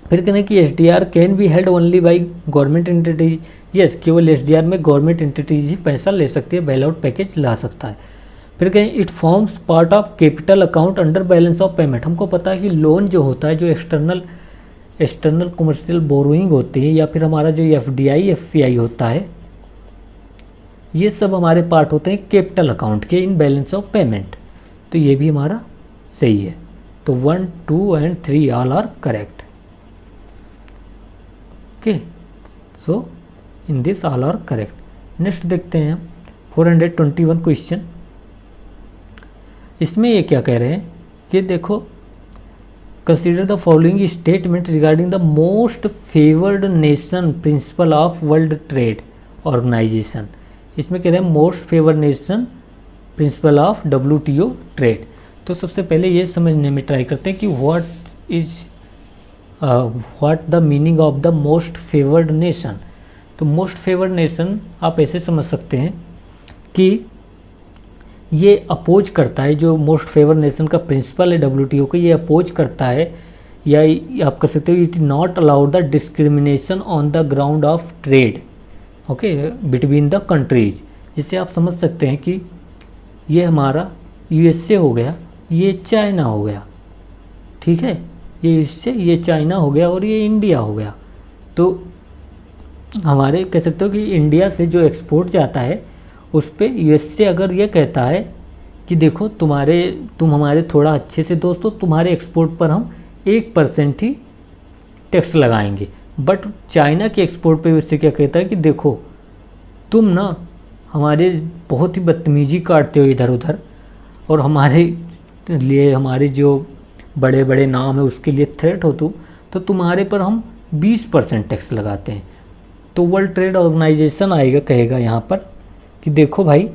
फिर कहना कि SDR can be held only by government entities. Yes, केवल एसडीआर में गवर्नमेंट एंटिटीज ही पैसा ले सकती है, बेल आउट पैकेज ला सकता है। फिर कहें it forms part of capital account under balance of payment. हमको पता है कि लोन जो होता है, जो एक्सटर्नल कमर्शियल बोरोइंग होती है, या फिर हमारा जो एफडीआई एफपीआई होता है, ये सब हमारे पार्ट होते हैं कैपिटल अकाउंट के इन बैलेंस ऑफ पेमेंट। तो ये भी हमारा सही है। तो 1, 2 and 3 all are correct. Okay, so in this all are correct. Next देखते हैं 421 क्वेश्चन। इसमें ये क्या कह रहे हैं कि देखो, consider the following statement regarding the most favoured nation principle of world trade organisation. इसमें कह रहे हैं most favoured nation principle of WTO trade. तो सबसे पहले ये समझने में ट्राई करते हैं कि what the meaning of the most favoured nation. तो मोस्ट फेवर्ड नेशन आप ऐसे समझ सकते हैं कि ये अपोज करता है, जो मोस्ट फेवर नेशन का प्रिंसिपल है डब्ल्यूटीओ को, ये अपोज करता है, या आप कर सकते हो it is not allowed the discrimination on the ground of trade, okay, between the countries. जिससे आप समझ सकते हैं कि ये हमारा यूएसए हो गया, ये चाइना हो गया, ठीक है, ये यूएसए, ये चाइना हो गया और ये इंडिया हो गया। तो हमारे कह सकते हो कि इंडिया से जो एक्सपोर्ट जाता है उस पर यूएसए अगर ये कहता है कि देखो तुम हमारे थोड़ा अच्छे से दोस्त हो, तुम्हारे एक्सपोर्ट पर हम 1% ही टैक्स लगाएंगे, बट चाइना के एक्सपोर्ट पे यूएसए क्या कहता है कि देखो तुम ना हमारे बहुत ही बदतमीजी काटते हो इधर उधर, और हमारे लिए, हमारे जो बड़े बड़े नाम है उसके लिए थ्रेट हो तुम, तो तुम्हारे पर हम 20% टैक्स लगाते हैं। तो वर्ल्ड ट्रेड ऑर्गेनाइजेशन आएगा, कहेगा यहाँ पर कि देखो भाई,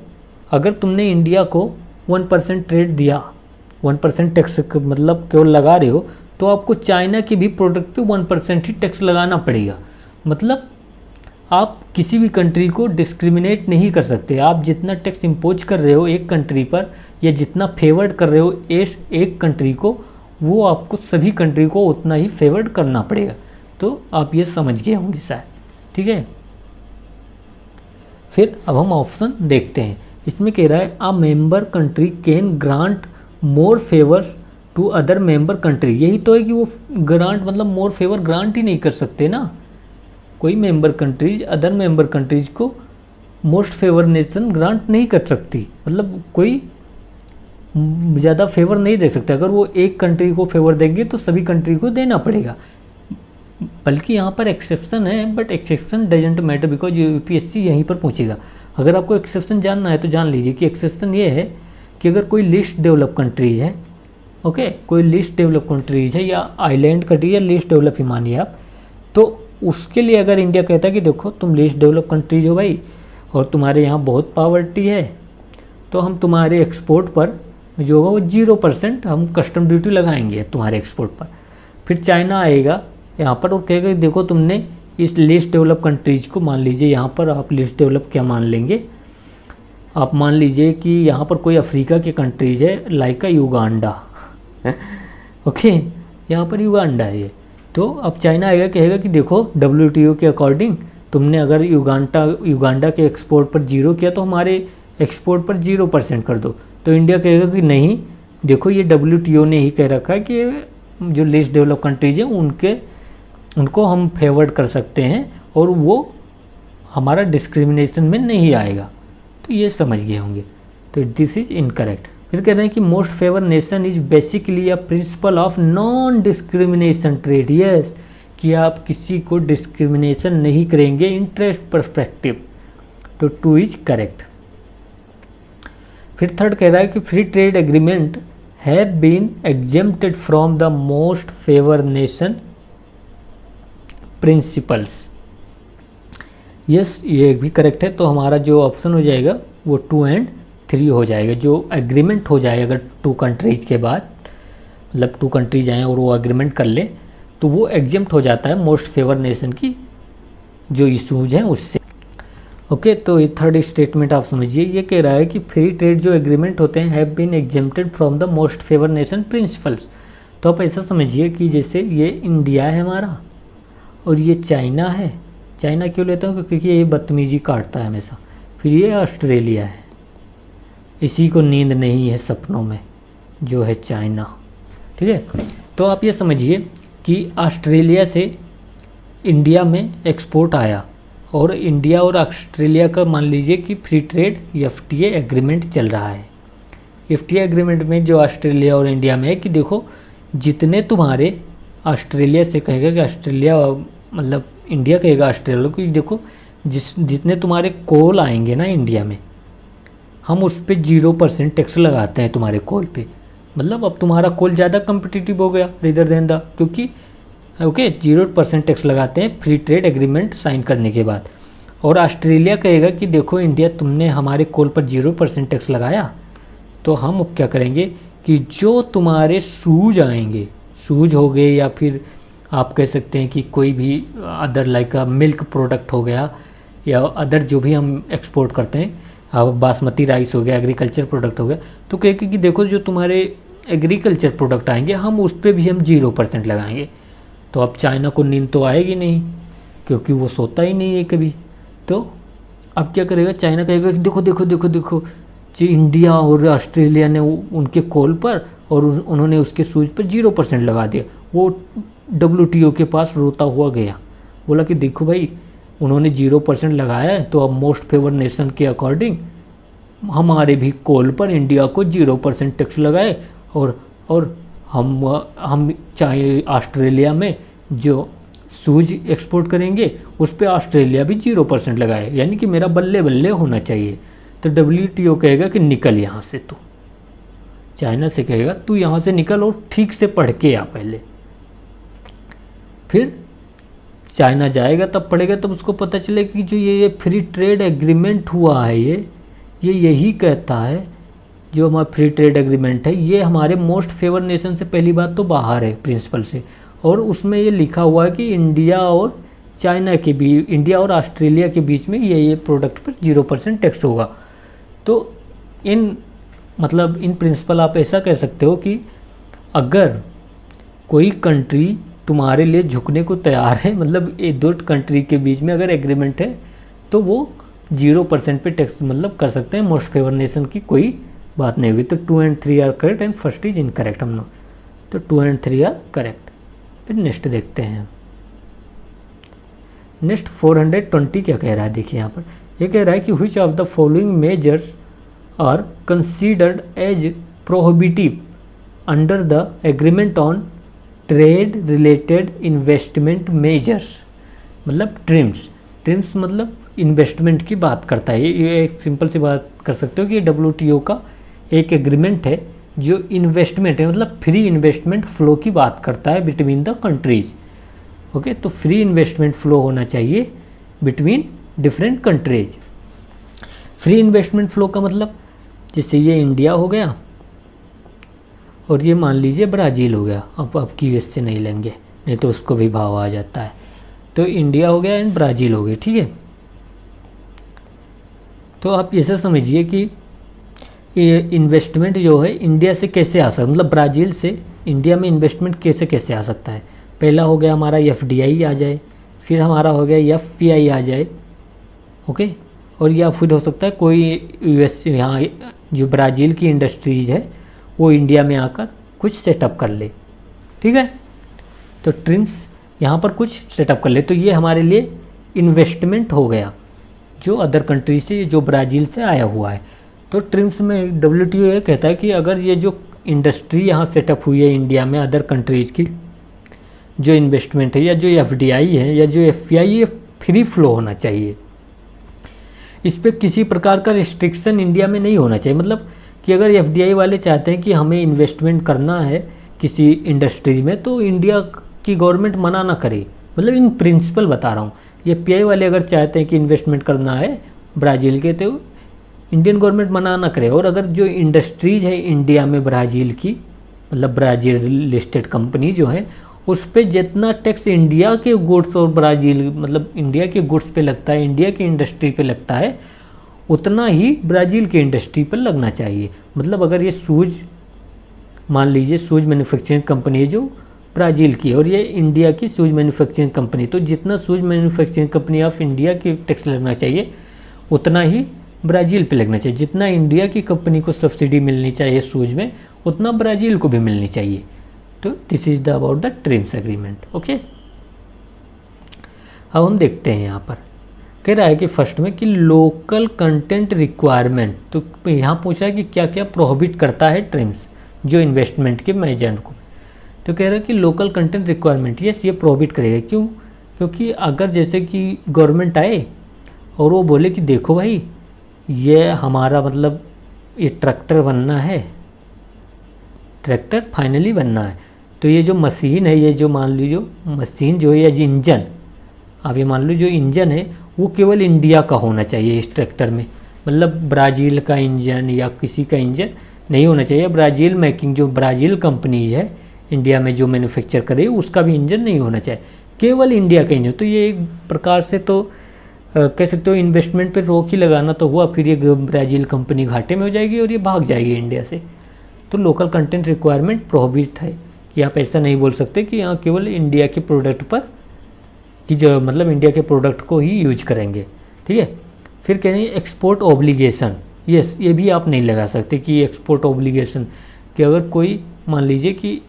अगर तुमने इंडिया को 1% ट्रेड दिया, 1% टैक्स मतलब केवल लगा रहे हो, तो आपको चाइना के भी प्रोडक्ट पे 1% ही टैक्स लगाना पड़ेगा। मतलब आप किसी भी कंट्री को डिस्क्रिमिनेट नहीं कर सकते। आप जितना टैक्स इम्पोज कर रहे हो एक कंट्री पर, या जितना फेवर्ड कर रहे हो एक कंट्री को, वो आपको सभी कंट्री को उतना ही फेवर्ड करना पड़ेगा। तो आप ये समझ गए होंगे शायद, ठीक है। फिर अब हम ऑप्शन देखते हैं। इसमें कह रहा है a member country can grant more favours to other member country. यही तो है कि वो ग्रांट मतलब मोर फेवर ग्रांट ही नहीं कर सकते ना। कोई member countries other member countries को मोस्ट फेवर नेशन ग्रांट नहीं कर सकती, मतलब कोई ज़्यादा फेवर नहीं दे सकते। अगर वो एक कंट्री को फेवर देंगे तो सभी कंट्री को देना पड़ेगा। बल्कि यहाँ पर एक्सेप्शन है, but exception doesn't matter because UPSC यहीं पर पूछेगा। अगर आपको एक्सेप्शन जानना है तो जान लीजिए कि एक्सेप्शन ये है कि अगर कोई लिस्ट डेवलप कंट्रीज है, ओके, कोई लिस्ट डेवलप कंट्रीज है या आइलैंड कंट्री या लिस्ट डेवलप ही मानिए आप, तो उसके लिए अगर इंडिया कहता है कि देखो तुम लिस्ट डेवलप कंट्रीज हो भाई और तुम्हारे यहाँ बहुत पॉवर्टी है, तो हम तुम्हारे एक्सपोर्ट पर जो होगा वो 0% हम कस्टम ड्यूटी लगाएंगे तुम्हारे एक्सपोर्ट पर। फिर चाइना आएगा यहाँ पर और कहेगा देखो तुमने इस लीस्ट डेवलप कंट्रीज को, मान लीजिए यहाँ पर आप लीस्ट डेवलप क्या मान लेंगे, आप मान लीजिए कि यहाँ पर कोई अफ्रीका के कंट्रीज है लाइक युगांडा ओके, यहाँ पर युगांडा है ये। तो अब चाइना आएगा कहेगा कि देखो WTO के अकॉर्डिंग तुमने अगर युगांडा के एक्सपोर्ट पर 0 किया तो हमारे एक्सपोर्ट पर 0% कर दो। तो इंडिया कहेगा कि नहीं, देखो ये WTO ने ही कह रखा है कि जो लीस्ट डेवलप कंट्रीज हैं उनको हम फेवर्ड कर सकते हैं और वो हमारा डिस्क्रिमिनेशन में नहीं आएगा। तो ये समझ गए होंगे। तो दिस इज इनकरेक्ट। फिर कह रहे हैं कि most favour nation is basically a principle of non discrimination trade. Yes, कि आप किसी को डिस्क्रिमिनेशन नहीं करेंगे इंटरेस्ट पर्सपेक्टिव। तो 2 इज करेक्ट। फिर थर्ड कह रहा है कि free trade agreement have been exempted from the most favour nation principles. Yes, ये भी करेक्ट है। तो हमारा जो ऑप्शन हो जाएगा वो 2 और 3 हो जाएगा। जो एग्रीमेंट हो जाएगा अगर 2 कंट्रीज के बाद, मतलब 2 कंट्रीज आए और वो एग्रीमेंट कर ले तो वो एग्जेम्प्ट हो जाता है मोस्ट फेवर नेशन की जो इशूज हैं उससे। ओके, तो ये थर्ड स्टेटमेंट आप समझिए। ये कह रहा है कि फ्री ट्रेड जो एग्रीमेंट होते हैं have been exempted from the most favour nation principles. तो आप ऐसा समझिए कि जैसे ये इंडिया है हमारा और ये चाइना है। चाइना क्यों लेता हूँ क्योंकि ये बदतमीजी काटता है हमेशा। फिर ये ऑस्ट्रेलिया है, इसी को नींद नहीं है सपनों में, जो है चाइना। ठीक है, तो आप ये समझिए कि ऑस्ट्रेलिया से इंडिया में एक्सपोर्ट आया और इंडिया और ऑस्ट्रेलिया का मान लीजिए कि फ्री ट्रेड FTA एग्रीमेंट चल रहा है। FTA एग्रीमेंट में जो ऑस्ट्रेलिया और इंडिया में है कि देखो जितने तुम्हारे, ऑस्ट्रेलिया से कहेगा कि ऑस्ट्रेलिया मतलब इंडिया कहेगा ऑस्ट्रेलिया को देखो जितने तुम्हारे कोल आएंगे ना इंडिया में, हम उस पर 0% टैक्स लगाते हैं तुम्हारे कोल पे। मतलब अब तुम्हारा कोल ज़्यादा कम्पिटिटिव हो गया रेदर देन द, क्योंकि ओके 0% टैक्स लगाते हैं फ्री ट्रेड एग्रीमेंट साइन करने के बाद। और ऑस्ट्रेलिया कहेगा कि देखो इंडिया तुमने हमारे कोल पर 0% टैक्स लगाया, तो हम अब क्या करेंगे कि जो तुम्हारे शूज आएंगे, शूज हो गए या फिर आप कह सकते हैं कि कोई भी अदर लाइक मिल्क प्रोडक्ट हो गया या अदर जो भी हम एक्सपोर्ट करते हैं, अब बासमती राइस हो गया, एग्रीकल्चर प्रोडक्ट हो गया, तो कहेंगे कि देखो जो तुम्हारे एग्रीकल्चर प्रोडक्ट आएंगे हम उस पर भी हम 0% लगाएंगे। तो अब चाइना को नींद तो आएगी नहीं क्योंकि वो सोता ही नहीं है कभी। तो अब क्या करेगा, चाइना कहेगा कि देखो देखो देखो देखो जी इंडिया और ऑस्ट्रेलिया ने उनके कोल पर और उन्होंने उसके सूज पर 0% लगा दिया। वो WTO के पास रोता हुआ गया, बोला कि देखो भाई उन्होंने 0% लगाया है तो अब मोस्ट फेवर नेशन के अकॉर्डिंग हमारे भी कोल पर इंडिया को 0% टैक्स लगाए और हम चाहे ऑस्ट्रेलिया में जो सूज एक्सपोर्ट करेंगे उस पर ऑस्ट्रेलिया भी 0% लगाए, यानी कि मेरा बल्ले बल्ले होना चाहिए। तो WTO कहेगा कि निकल यहाँ से, तू चाइना से कहेगा तू यहाँ से निकल और ठीक से पढ़ के आ पहले। फिर चाइना जाएगा तब पढ़ेगा तब उसको पता चलेगा कि जो ये फ्री ट्रेड एग्रीमेंट हुआ है ये यही कहता है, जो हमारा फ्री ट्रेड एग्रीमेंट है ये हमारे मोस्ट फेवर नेशन से पहली बात तो बाहर है प्रिंसिपल से, और उसमें ये लिखा हुआ है कि इंडिया और चाइना के बीच, इंडिया और ऑस्ट्रेलिया के बीच में ये प्रोडक्ट पर 0% टैक्स होगा। तो इन प्रिंसिपल आप ऐसा कह सकते हो कि अगर कोई कंट्री तुम्हारे लिए झुकने को तैयार है, मतलब ये 2 कंट्री के बीच में अगर एग्रीमेंट है तो वो 0% पे टैक्स कर सकते हैं, मोस्ट फेवर नेशन की कोई बात नहीं हुई। तो 2 और 3 are correct and first is incorrect हम लोग। तो 2 और 3 आर करेक्ट। फिर नेक्स्ट देखते हैं। नेक्स्ट 420 क्या कह रहा है, देखिए यहाँ पर ये कह रहा है कि which of the following measures are considered as prohibitive under the agreement on trade related investment measures. मतलब ट्रिम्स मतलब इन्वेस्टमेंट की बात करता है। ये एक सिंपल सी बात कर सकते हो कि WTO का एक एग्रीमेंट है जो इन्वेस्टमेंट है, मतलब फ्री इन्वेस्टमेंट फ्लो की बात करता है बिटवीन द कंट्रीज। ओके, तो फ्री इन्वेस्टमेंट फ्लो होना चाहिए between different countries. Free investment flow का मतलब जैसे ये इंडिया हो गया और ये मान लीजिए ब्राज़ील हो गया। अब की यूएस से नहीं लेंगे, नहीं तो उसको भी भाव आ जाता है। तो इंडिया हो गया एंड ब्राज़ील हो गया, ठीक है। तो आप ऐसा समझिए कि ये इन्वेस्टमेंट जो है इंडिया से कैसे आ सकता, मतलब ब्राज़ील से इंडिया में इन्वेस्टमेंट कैसे कैसे आ सकता है। पहला हो गया हमारा एफडीआई आ जाए, फिर हमारा हो गया एफपीआई आ जाए, ओके। और या फिर हो सकता है कोई यूएस यहाँ जो ब्राज़ील की इंडस्ट्रीज है वो इंडिया में आकर कुछ सेटअप कर ले, ठीक है। तो ट्रिम्स यहाँ पर कुछ सेटअप कर ले, तो ये हमारे लिए इन्वेस्टमेंट हो गया जो अदर कंट्री से, जो ब्राज़ील से आया हुआ है। तो ट्रिम्स में डब्ल्यूटीओ ये कहता है कि अगर ये जो इंडस्ट्री यहाँ सेटअप हुई है इंडिया में अदर कंट्रीज़ की, जो इन्वेस्टमेंट है या जो एफडीआई है या जो एफपीआई है, फ्री फ्लो होना चाहिए। इस पर किसी प्रकार का रिस्ट्रिक्शन इंडिया में नहीं होना चाहिए। मतलब कि अगर एफडीआई वाले चाहते हैं कि हमें इन्वेस्टमेंट करना है किसी इंडस्ट्री में, तो इंडिया की गवर्नमेंट मना ना करे। मतलब इन प्रिंसिपल बता रहा हूँ। एफपीआई वाले अगर चाहते हैं कि इन्वेस्टमेंट करना है ब्राज़ील के, तो इंडियन गवर्नमेंट मना ना करे। और अगर जो इंडस्ट्रीज है इंडिया में ब्राज़ील की, मतलब ब्राज़ील लिस्टेड कंपनी जो है, उस पर जितना टैक्स इंडिया के गुड्स और ब्राज़ील मतलब इंडिया के गुड्स पे लगता है, इंडिया की इंडस्ट्री पे लगता है, उतना ही ब्राज़ील की इंडस्ट्री पर लगना चाहिए। मतलब अगर ये शूज़, मान लीजिए शूज़ मैन्युफैक्चरिंग कंपनी है जो ब्राज़ील की है और ये इंडिया की शूज़ मैन्युफैक्चरिंग कंपनी, तो जितना shoes manufacturing company of India की टैक्स लगना चाहिए उतना ही ब्राज़ील पे लगना चाहिए। जितना इंडिया की कंपनी को सब्सिडी मिलनी चाहिए शूज़ में, उतना ब्राज़ील को भी मिलनी चाहिए। तो this is the about the TRIMS agreement, okay. अब हम देखते हैं यहाँ पर कह रहा है कि फर्स्ट में कि लोकल कंटेंट रिक्वायरमेंट, तो यहाँ पूछा है कि क्या क्या प्रोहिबिट करता है ट्रिम्स जो इन्वेस्टमेंट के मेजर को। तो कह रहा है कि लोकल कंटेंट रिक्वायरमेंट, यस ये प्रोहिबिट करेगा। क्यों? क्योंकि अगर जैसे कि गवर्नमेंट आए और वो बोले कि देखो भाई ये हमारा मतलब ये ट्रैक्टर बनना है, ट्रैक्टर फाइनली बनना है, तो ये जो मशीन है, ये जो मान लीजिए मशीन जो है या जो इंजन, अब ये मान लो जो इंजन है वो केवल इंडिया का होना चाहिए इस ट्रैक्टर में। मतलब ब्राज़ील का इंजन या किसी का इंजन नहीं होना चाहिए। ब्राज़ील मेकिंग जो ब्राज़ील कंपनीज है इंडिया में जो मैन्युफैक्चर करे उसका भी इंजन नहीं होना चाहिए, केवल इंडिया का इंजन। तो ये एक प्रकार से तो कह सकते हो इन्वेस्टमेंट पे रोक ही लगाना तो हुआ। फिर ये ब्राज़ील कंपनी घाटे में हो जाएगी और ये भाग जाएगी इंडिया से। तो लोकल कंटेंट रिक्वायरमेंट प्रोहिबिट है कि आप ऐसा नहीं बोल सकते कि यहाँ केवल इंडिया के प्रोडक्ट पर कि जो मतलब इंडिया के प्रोडक्ट को ही यूज करेंगे, ठीक है। फिर कह रहे हैं एक्सपोर्ट ऑब्लिगेशन, यस ये भी आप नहीं लगा सकते कि एक्सपोर्ट ऑब्लिगेशन कि अगर कोई मान लीजिए कि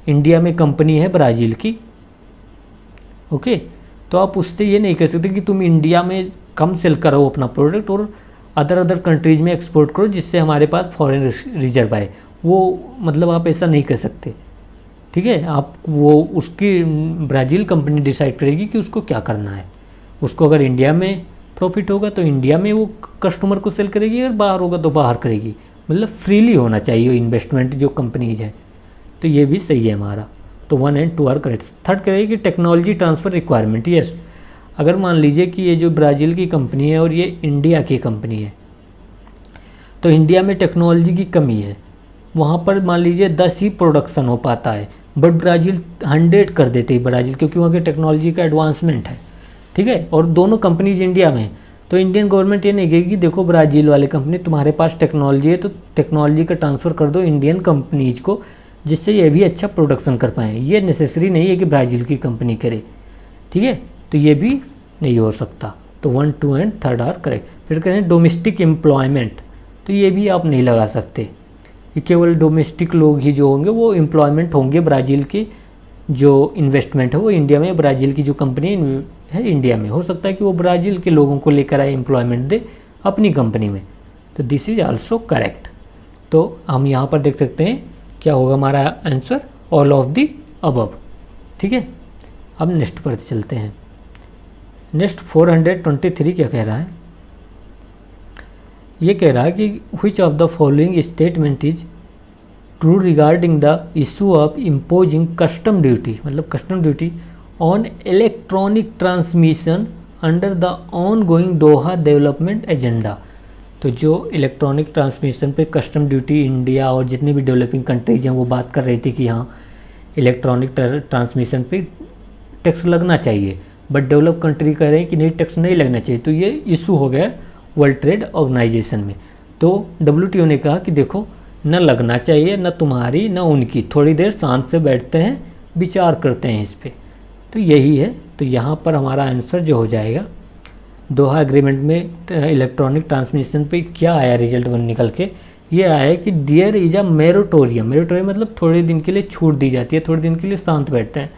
इंडिया में कंपनी है ब्राज़ील की, ओके, तो आप उससे ये नहीं कह सकते कि तुम इंडिया में कम सेल करो अपना प्रोडक्ट और अदर कंट्रीज में एक्सपोर्ट करो जिससे हमारे पास फॉरेन रिजर्व आए। वो मतलब आप ऐसा नहीं कर सकते, ठीक है। आप वो उसकी ब्राज़ील कंपनी डिसाइड करेगी कि उसको क्या करना है। उसको अगर इंडिया में प्रॉफिट होगा तो इंडिया में वो कस्टमर को सेल करेगी, अगर बाहर होगा तो बाहर करेगी। मतलब फ्रीली होना चाहिए इन्वेस्टमेंट जो कंपनीज हैं। तो ये भी सही है हमारा। तो 1 and 2 आर करेक्ट। थर्ड करेगी कि टेक्नोलॉजी ट्रांसफ़र रिक्वायरमेंट, यस अगर मान लीजिए कि ये जो ब्राज़ील की कंपनी है और ये इंडिया की कंपनी है, तो इंडिया में टेक्नोलॉजी की कमी है, वहाँ पर मान लीजिए 10 ही प्रोडक्शन हो पाता है, बट ब्राज़ील 100 कर देते हैं ब्राज़ील, क्योंकि वहाँ की टेक्नोलॉजी का एडवांसमेंट है, ठीक है। और दोनों कंपनीज इंडिया में, तो इंडियन गवर्नमेंट ये नहीं कहेगी कि देखो ब्राज़ील वाले कंपनी तुम्हारे पास टेक्नोलॉजी है तो टेक्नोलॉजी का ट्रांसफ़र कर दो इंडियन कंपनीज को, जिससे ये भी अच्छा प्रोडक्शन कर पाएँ। ये नेसेसरी नहीं है कि ब्राज़ील की कंपनी करे, ठीक है। तो ये भी नहीं हो सकता। तो 1, 2 एंड 3 आर करेक्ट। फिर कहें डोमेस्टिक एम्प्लॉयमेंट, तो ये भी आप नहीं लगा सकते कि केवल डोमेस्टिक लोग ही जो होंगे वो एम्प्लॉयमेंट होंगे। ब्राज़ील की जो इन्वेस्टमेंट है वो इंडिया में, ब्राज़ील की जो कंपनी है इंडिया में, हो सकता है कि वो ब्राज़ील के लोगों को लेकर आए एम्प्लॉयमेंट दे अपनी कंपनी में। तो दिस इज आल्सो करेक्ट। तो हम यहाँ पर देख सकते हैं क्या होगा हमारा answer, all of the above, ठीक है। अब नेक्स्ट पर चलते हैं। नेक्स्ट 423 क्या कह रहा है, ये कह रहा है कि which of the following statement is true regarding the issue of imposing custom duty, मतलब custom duty on electronic transmission under the on going Doha development agenda. तो जो इलेक्ट्रॉनिक ट्रांसमिशन पे कस्टम ड्यूटी इंडिया और जितनी भी डेवलपिंग कंट्रीज हैं वो बात कर रही थी कि हाँ इलेक्ट्रॉनिक ट्रांसमिशन पे टैक्स लगना चाहिए, बट डेवलप कंट्री कह रहे हैं कि नहीं टैक्स नहीं लगना चाहिए। तो ये इशू हो गया वर्ल्ड ट्रेड ऑर्गेनाइजेशन में। तो WTO ने कहा कि देखो न लगना चाहिए, न तुम्हारी न उनकी, थोड़ी देर शांत से बैठते हैं, विचार करते हैं इस पर। तो यही है। तो यहाँ पर हमारा आंसर जो हो जाएगा दोहा एग्रीमेंट में इलेक्ट्रॉनिक ट्रांसमिशन पे क्या आया रिजल्ट वन निकल के, ये आया है कि डियर इज अ मेरिटोरियम। मेरिटोरियम मतलब थोड़े दिन के लिए छूट दी जाती है, थोड़े दिन के लिए शांत बैठते हैं।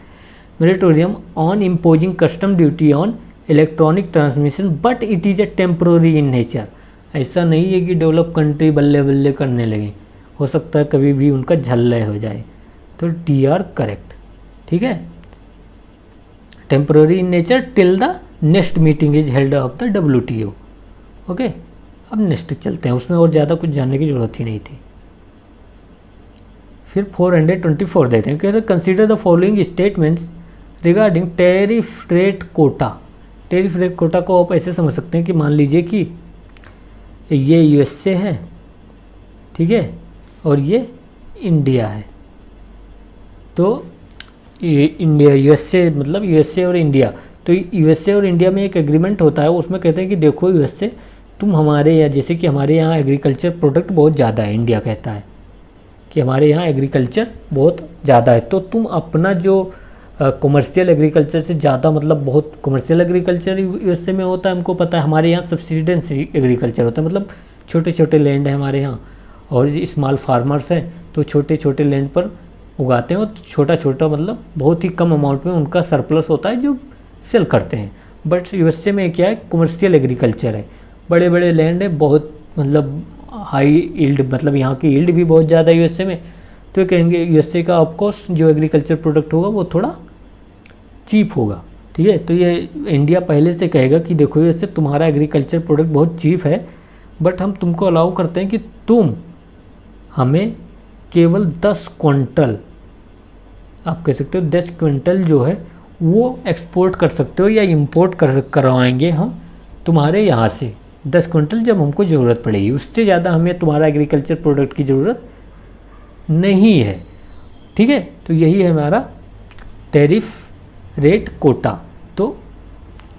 Moratorium on imposing custom duty on electronic transmission but it is a temporary in nature. ऐसा नहीं है कि डेवलप कंट्री बल्ले बल्ले करने लगे, हो सकता है कभी भी उनका झल्ले हो जाए। तो डी आर करेक्ट, ठीक है। Temporary in nature till the next meeting is held of the WTO। Okay, अब नेक्स्ट चलते हैं, उसमें और ज़्यादा कुछ जानने की जरूरत ही नहीं थी। फिर 424 देते हैं, कहते हैं consider the following statements regarding tariff rate quota. Tariff rate quota को आप ऐसे समझ सकते हैं कि मान लीजिए कि ये USA है, ठीक है, और ये इंडिया है। तो इंडिया USA मतलब USA और इंडिया, तो USA और इंडिया में एक एग्रीमेंट होता है, उसमें कहते हैं कि देखो USA तुम हमारे यहाँ, जैसे कि हमारे यहाँ एग्रीकल्चर प्रोडक्ट बहुत ज़्यादा है, इंडिया कहता है कि हमारे यहाँ एग्रीकल्चर बहुत ज़्यादा है, तो तुम अपना जो कमर्शियल एग्रीकल्चर से ज़्यादा, मतलब बहुत कमर्शियल एग्रीकल्चर USA में होता है, हमको पता है। हमारे यहाँ सब्सिडेंस एग्रीकल्चर होता है, मतलब छोटे छोटे लैंड है हमारे यहाँ और स्मॉल फार्मर्स हैं, तो छोटे छोटे लैंड पर उगाते हैं और छोटा छोटा मतलब बहुत ही कम अमाउंट में उनका सरप्लस होता है जो सेल करते हैं। बट USA में क्या है, कमर्शियल एग्रीकल्चर है, बड़े बड़े लैंड है, बहुत मतलब हाई यील्ड, मतलब यहाँ की यील्ड भी बहुत ज़्यादा है USA में। तो कहेंगे USA का ऑफकोर्स जो एग्रीकल्चर प्रोडक्ट होगा वो थोड़ा चीप होगा, ठीक है। तो ये इंडिया पहले से कहेगा कि देखो USA तुम्हारा एग्रीकल्चर प्रोडक्ट बहुत चीप है, बट हम तुमको अलाउ करते हैं कि तुम हमें केवल 10 क्विंटल, आप कह सकते हो 10 क्विंटल जो है वो एक्सपोर्ट कर सकते हो या इंपोर्ट करवाएंगे हम तुम्हारे यहाँ से 10 क्विंटल जब हमको ज़रूरत पड़ेगी, उससे ज़्यादा हमें तुम्हारा एग्रीकल्चर प्रोडक्ट की ज़रूरत नहीं है, ठीक है। तो यही है हमारा टैरिफ रेट कोटा। तो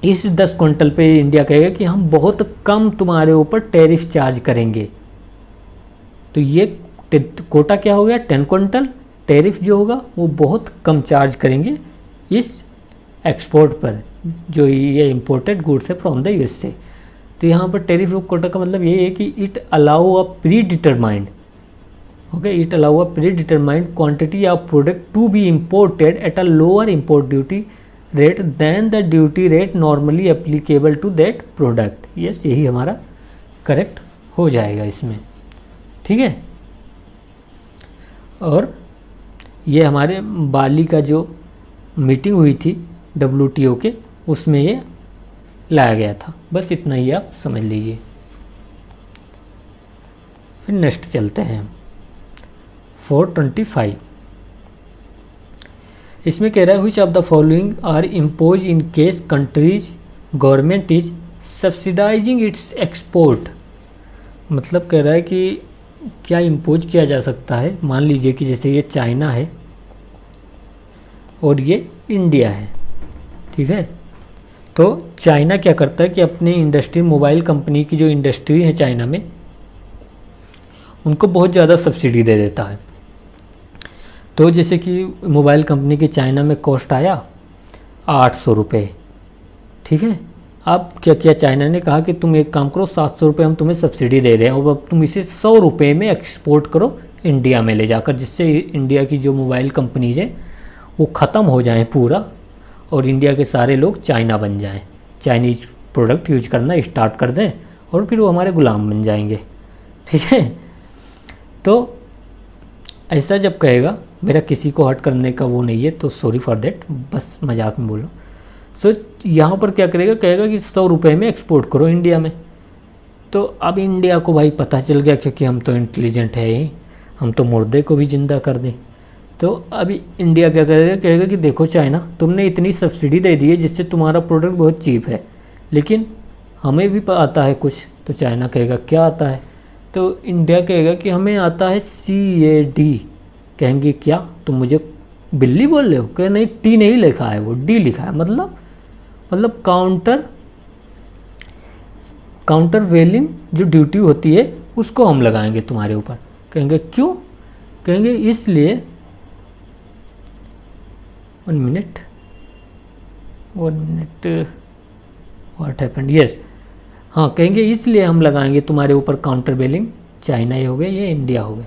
इस 10 क्विंटल पे इंडिया कहेगा कि हम बहुत कम तुम्हारे ऊपर टैरिफ चार्ज करेंगे। तो ये कोटा क्या हो गया, 10 क्विंटल। टैरिफ जो होगा वो बहुत कम चार्ज करेंगे इस एक्सपोर्ट पर जो ये इंपोर्टेड गुड्स है फ्रॉम द USA। तो यहाँ पर टैरिफ कोटा का मतलब ये है कि it allow a predetermined, okay, it allow a predetermined quantity of product to be imported at a lower import duty rate than the duty rate normally applicable to that product. Yes, यही हमारा करेक्ट हो जाएगा इसमें, ठीक है। और ये हमारे बाली का जो मीटिंग हुई थी WTO के, उसमें ये लाया गया था। बस इतना ही आप समझ लीजिए। फिर नेक्स्ट चलते हैं 425। इसमें कह रहा है which of the following are impose in case countries government is subsidising its export. मतलब कह रहा है कि क्या इम्पोज किया जा सकता है। मान लीजिए कि जैसे ये चाइना है और ये इंडिया है, ठीक है। तो चाइना क्या करता है कि अपनी इंडस्ट्री, मोबाइल कंपनी की जो इंडस्ट्री है चाइना में, उनको बहुत ज़्यादा सब्सिडी दे देता है। तो जैसे कि मोबाइल कंपनी के चाइना में कॉस्ट आया 800 रुपये, ठीक है। अब क्या किया चाइना ने, कहा कि तुम एक काम करो, 700 रुपये हम तुम्हें सब्सिडी दे रहे हैं और अब तुम इसे 100 रुपये में एक्सपोर्ट करो इंडिया में ले जाकर, जिससे इंडिया की जो मोबाइल कंपनीज है वो ख़त्म हो जाएं पूरा और इंडिया के सारे लोग चाइना बन जाएं, चाइनीज़ प्रोडक्ट यूज करना स्टार्ट कर दें और फिर वो हमारे गुलाम बन जाएंगे, ठीक है। तो ऐसा जब कहेगा, मेरा किसी को हर्ट करने का वो नहीं है, तो सॉरी फॉर देट, बस मजाक में बोलो। सो यहाँ पर क्या करेगा, कहेगा कि 100 रुपये में एक्सपोर्ट करो इंडिया में। तो अब इंडिया को भाई पता चल गया, क्योंकि हम तो इंटेलिजेंट है ही, हम तो मुर्दे को भी जिंदा कर दें। तो अभी इंडिया क्या करेगा, कहेगा कि देखो चाइना, तुमने इतनी सब्सिडी दे दी है जिससे तुम्हारा प्रोडक्ट बहुत चीप है, लेकिन हमें भी आता है कुछ, तो चाइना कहेगा क्या आता है, तो इंडिया कहेगा कि हमें आता है CAD। कहेंगे क्या तुम मुझे बिल्ली बोल रहे हो, कहे नहीं टी नहीं लिखा है, वो डी लिखा है, मतलब काउंटर वेलिंग जो ड्यूटी होती है उसको हम लगाएंगे तुम्हारे ऊपर। कहेंगे क्यों, कहेंगे इसलिए, 1 मिनट व्हाट हैपेंड, यस, हाँ, कहेंगे इसलिए हम लगाएंगे तुम्हारे ऊपर काउंटर वेलिंग, चाइना ये हो गया, ये इंडिया हो गया,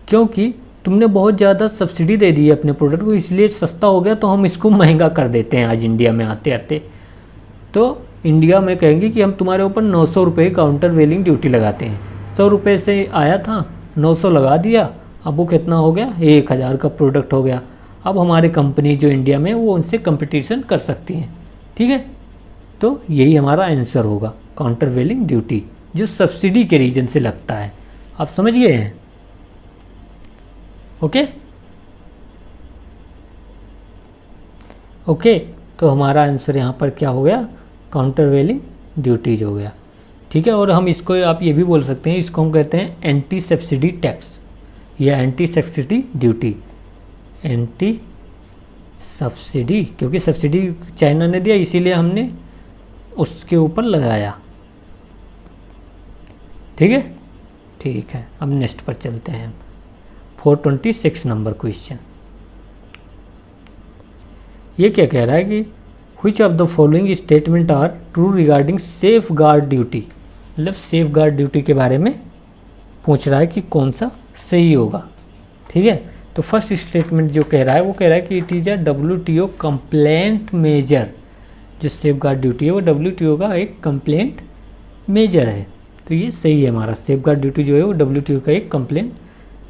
क्योंकि तुमने बहुत ज़्यादा सब्सिडी दे दी है अपने प्रोडक्ट को, इसलिए सस्ता हो गया तो हम इसको महंगा कर देते हैं आज इंडिया में आते आते। तो इंडिया में कहेंगे कि हम तुम्हारे ऊपर 900 रुपये काउंटर वेलिंग ड्यूटी लगाते हैं। 100 रुपये से आया था, 900 लगा दिया, अब वो कितना हो गया, 1000 का प्रोडक्ट हो गया। अब हमारी कंपनी जो इंडिया में वो उनसे कंपटीशन कर सकती हैं, ठीक है। तो यही हमारा आंसर होगा, काउंटर वेलिंग ड्यूटी जो सब्सिडी के रीजन से लगता है। आप समझ गए हैं? ओके, तो हमारा आंसर यहाँ पर क्या हो गया, काउंटर वेलिंग ड्यूटीज हो गया, ठीक है। और हम इसको, आप ये भी बोल सकते हैं, इसको हम कहते हैं एंटी सब्सिडी टैक्स या anti subsidy duty. Anti subsidy, क्योंकि सब्सिडी चाइना ने दिया इसीलिए हमने उसके ऊपर लगाया, ठीक है। ठीक है, अब नेक्स्ट पर चलते हैं। 426 नंबर क्वेश्चन, ये क्या कह रहा है कि which of the following statement are true regarding safeguard duty, मतलब सेफ गार्ड ड्यूटी के बारे में पूछ रहा है कि कौन सा सही होगा, ठीक है। तो फर्स्ट स्टेटमेंट जो कह रहा है वो कह रहा है कि it is a WTO complaint measure, जो सेफ गार्ड ड्यूटी है वो WTO का एक कंप्लेंट मेजर है, तो ये सही है हमारा। सेफ गार्ड ड्यूटी जो है वो WTO का एक कंप्लेंट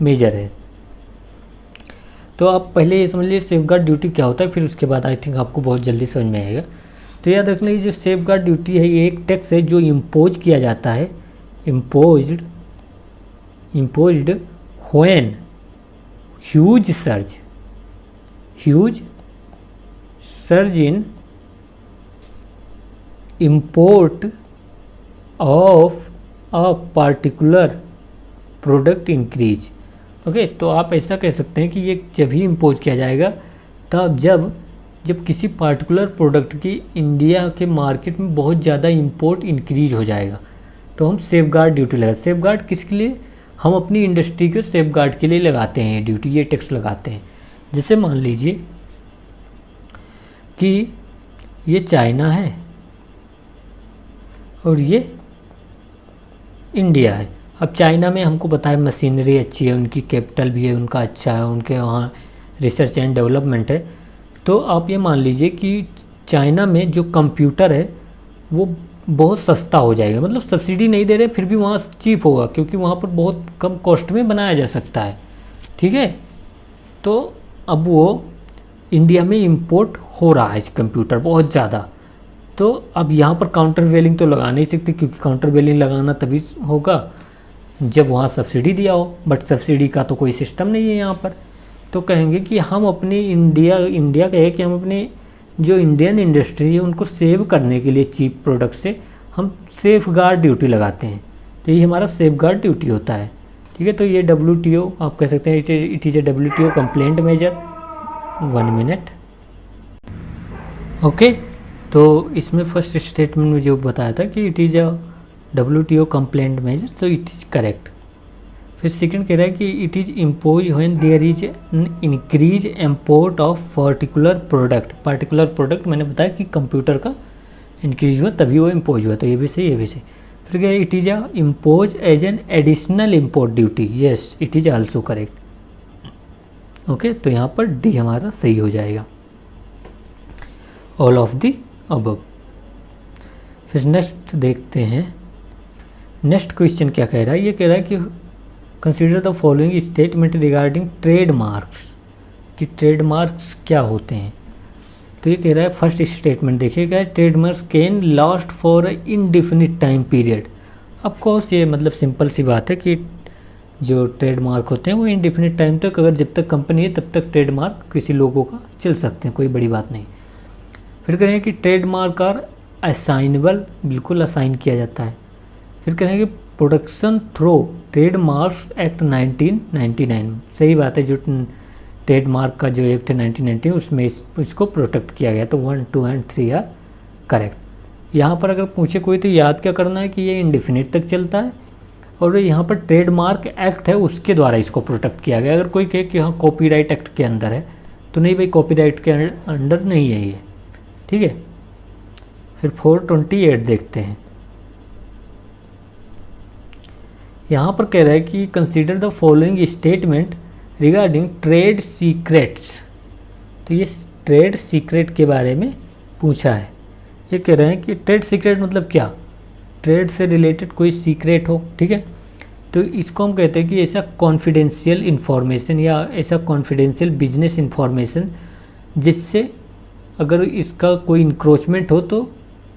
मेजर है। तो आप पहले ये समझ लीजिए सेफ गार्ड ड्यूटी क्या होता है, फिर उसके बाद आई थिंक आपको बहुत जल्दी समझ में आएगा। तो याद रखना, ये जो सेफ गार्ड ड्यूटी है ये एक टैक्स है जो इम्पोज किया जाता है, imposed when huge surge in import of a particular product increase। Okay, तो आप ऐसा कह सकते हैं कि ये जब ही इम्पोज किया जाएगा तब जब किसी पार्टिकुलर प्रोडक्ट की इंडिया के मार्केट में बहुत ज़्यादा इंपोर्ट इंक्रीज हो जाएगा, तो हम सेफ गार्ड ड्यूटी लगाते हैं। सेफ गार्ड किसके लिए, हम अपनी इंडस्ट्री के सेफ गार्ड के लिए लगाते हैं ड्यूटी, ये टैक्स लगाते हैं। जैसे मान लीजिए कि ये चाइना है और ये इंडिया है। अब चाइना में हमको पता है मशीनरी अच्छी है, उनकी कैपिटल भी है, उनका अच्छा है, उनके वहाँ रिसर्च एंड डेवलपमेंट है। तो आप ये मान लीजिए कि चाइना में जो कंप्यूटर है वो बहुत सस्ता हो जाएगा, मतलब सब्सिडी नहीं दे रहे फिर भी वहाँ चीप होगा, क्योंकि वहाँ पर बहुत कम कॉस्ट में बनाया जा सकता है, ठीक है। तो अब वो इंडिया में इंपोर्ट हो रहा है कंप्यूटर बहुत ज़्यादा, तो अब यहाँ पर काउंटर वेलिंग तो लगा नहीं सकते, क्योंकि काउंटर वेलिंग लगाना तभी होगा जब वहाँ सब्सिडी दिया हो, बट सब्सिडी का तो कोई सिस्टम नहीं है यहाँ पर। तो कहेंगे कि हम अपनी इंडिया कहे कि हम अपने जो इंडियन इंडस्ट्री है उनको सेव करने के लिए चीप प्रोडक्ट से हम सेफ गार्ड ड्यूटी लगाते हैं, तो ये हमारा सेफ गार्ड ड्यूटी होता है, ठीक है। तो ये WTO आप कह सकते हैं, it is a WTO complaint measure. 1 minute, okay. तो इसमें फर्स्ट स्टेटमेंट में जो बताया था कि it is a WTO complaint measure, तो इट इज़ करेक्ट। फिर सेकंड कह रहा है कि it is imposed when there is an increase import of particular product मैंने बताया कि कंप्यूटर का इंक्रीज हुआ तभी वो इम्पोज हुआ, तो ये भी सही, ये भी सही। फिर क्या है, it is a imposed as an additional import duty, yes it is also correct. Okay, तो यहाँ पर डी हमारा सही हो जाएगा, ऑल ऑफ द अबव। फिर नेक्स्ट देखते हैं, नेक्स्ट क्वेश्चन क्या कह रहा है, ये कह रहा है कि consider the following statement regarding trademarks, कि ट्रेडमार्क्स क्या होते हैं। तो ये कह रहा है फर्स्ट स्टेटमेंट देखिएगा, trademarks can last for indefinite time period. Of course ये मतलब सिंपल सी बात है कि जो ट्रेडमार्क होते हैं वो इनडिफिनिट टाइम तक, अगर जब तक कंपनी है तब तक ट्रेडमार्क किसी लोगों का चल सकते हैं, कोई बड़ी बात नहीं। फिर कह रहे हैं कि ट्रेडमार्क आर असाइनेबल, बिल्कुल असाइन किया जाता है। फिर कहेंगे प्रोटेक्शन थ्रू ट्रेडमार्क्स एक्ट 1999, सही बात है, जो ट्रेडमार्क का जो एक्ट है 1990 उसमें इसको प्रोटेक्ट किया गया। तो 1, 2 एंड 3 आर करेक्ट। यहाँ पर अगर पूछे कोई तो याद क्या करना है कि ये इंडेफिनिट तक चलता है और यहाँ पर ट्रेडमार्क एक्ट है उसके द्वारा इसको प्रोटेक्ट किया गया। अगर कोई कहे कि हाँ कॉपीराइट एक्ट के अंदर है तो नहीं भाई, कॉपीराइट के अंडर नहीं है ये, ठीक है। फिर 428 देखते हैं। यहाँ पर कह रहा है कि consider the following statement regarding trade secrets. तो ये ट्रेड सीक्रेट के बारे में पूछा है। ये कह रहे हैं कि ट्रेड सीक्रेट मतलब क्या, ट्रेड से रिलेटेड कोई सीक्रेट हो, ठीक है। तो इसको हम कहते हैं कि ऐसा कॉन्फिडेंशियल इंफॉर्मेशन या ऐसा कॉन्फिडेंशियल बिजनेस इंफॉर्मेशन जिससे अगर इसका कोई इंक्रोचमेंट हो तो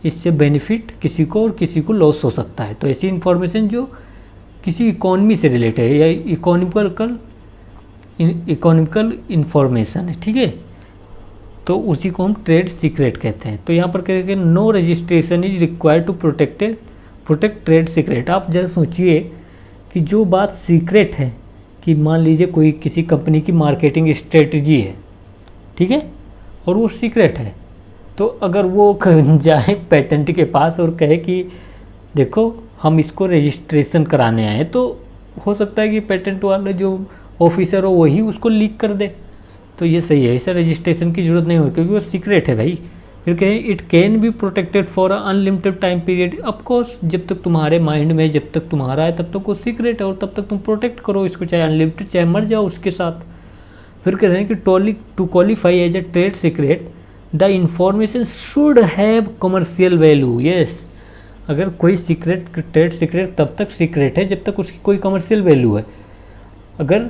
इससे बेनिफिट किसी को और किसी को लॉस हो सकता है। तो ऐसी इंफॉर्मेशन जो किसी इकोनॉमी से रिलेटेड है या इकोनॉमिकल इंफॉर्मेशन है, ठीक है, तो उसी को हम ट्रेड सीक्रेट कहते हैं। तो यहाँ पर कहेंगे no registration is required to protect trade secret. आप जरा सोचिए कि जो बात सीक्रेट है, कि मान लीजिए कोई किसी कंपनी की मार्केटिंग स्ट्रेटजी है, ठीक है, और वो सीक्रेट है, तो अगर वो जाए पेटेंट के पास और कहे कि देखो हम इसको रजिस्ट्रेशन कराने आए, तो हो सकता है कि पेटेंट वाले जो ऑफिसर हो वही उसको लीक कर दे। तो ये सही है, ऐसा रजिस्ट्रेशन की जरूरत नहीं हो क्योंकि वो सीक्रेट है भाई। फिर कहें it can be protected for a unlimited time period. Of course जब तक तुम्हारे माइंड में, जब तक तुम्हारा है तब तक वो सीक्रेट है और तब तक तुम प्रोटेक्ट करो इसको, चाहे अनलिमिटेड चाहे मर जाओ उसके साथ। फिर कह रहे हैं कि to qualify as a trade secret the information should have commercial value. Yes, अगर कोई सीक्रेट, ट्रेड सीक्रेट तब तक सीक्रेट है जब तक उसकी कोई कमर्शियल वैल्यू है। अगर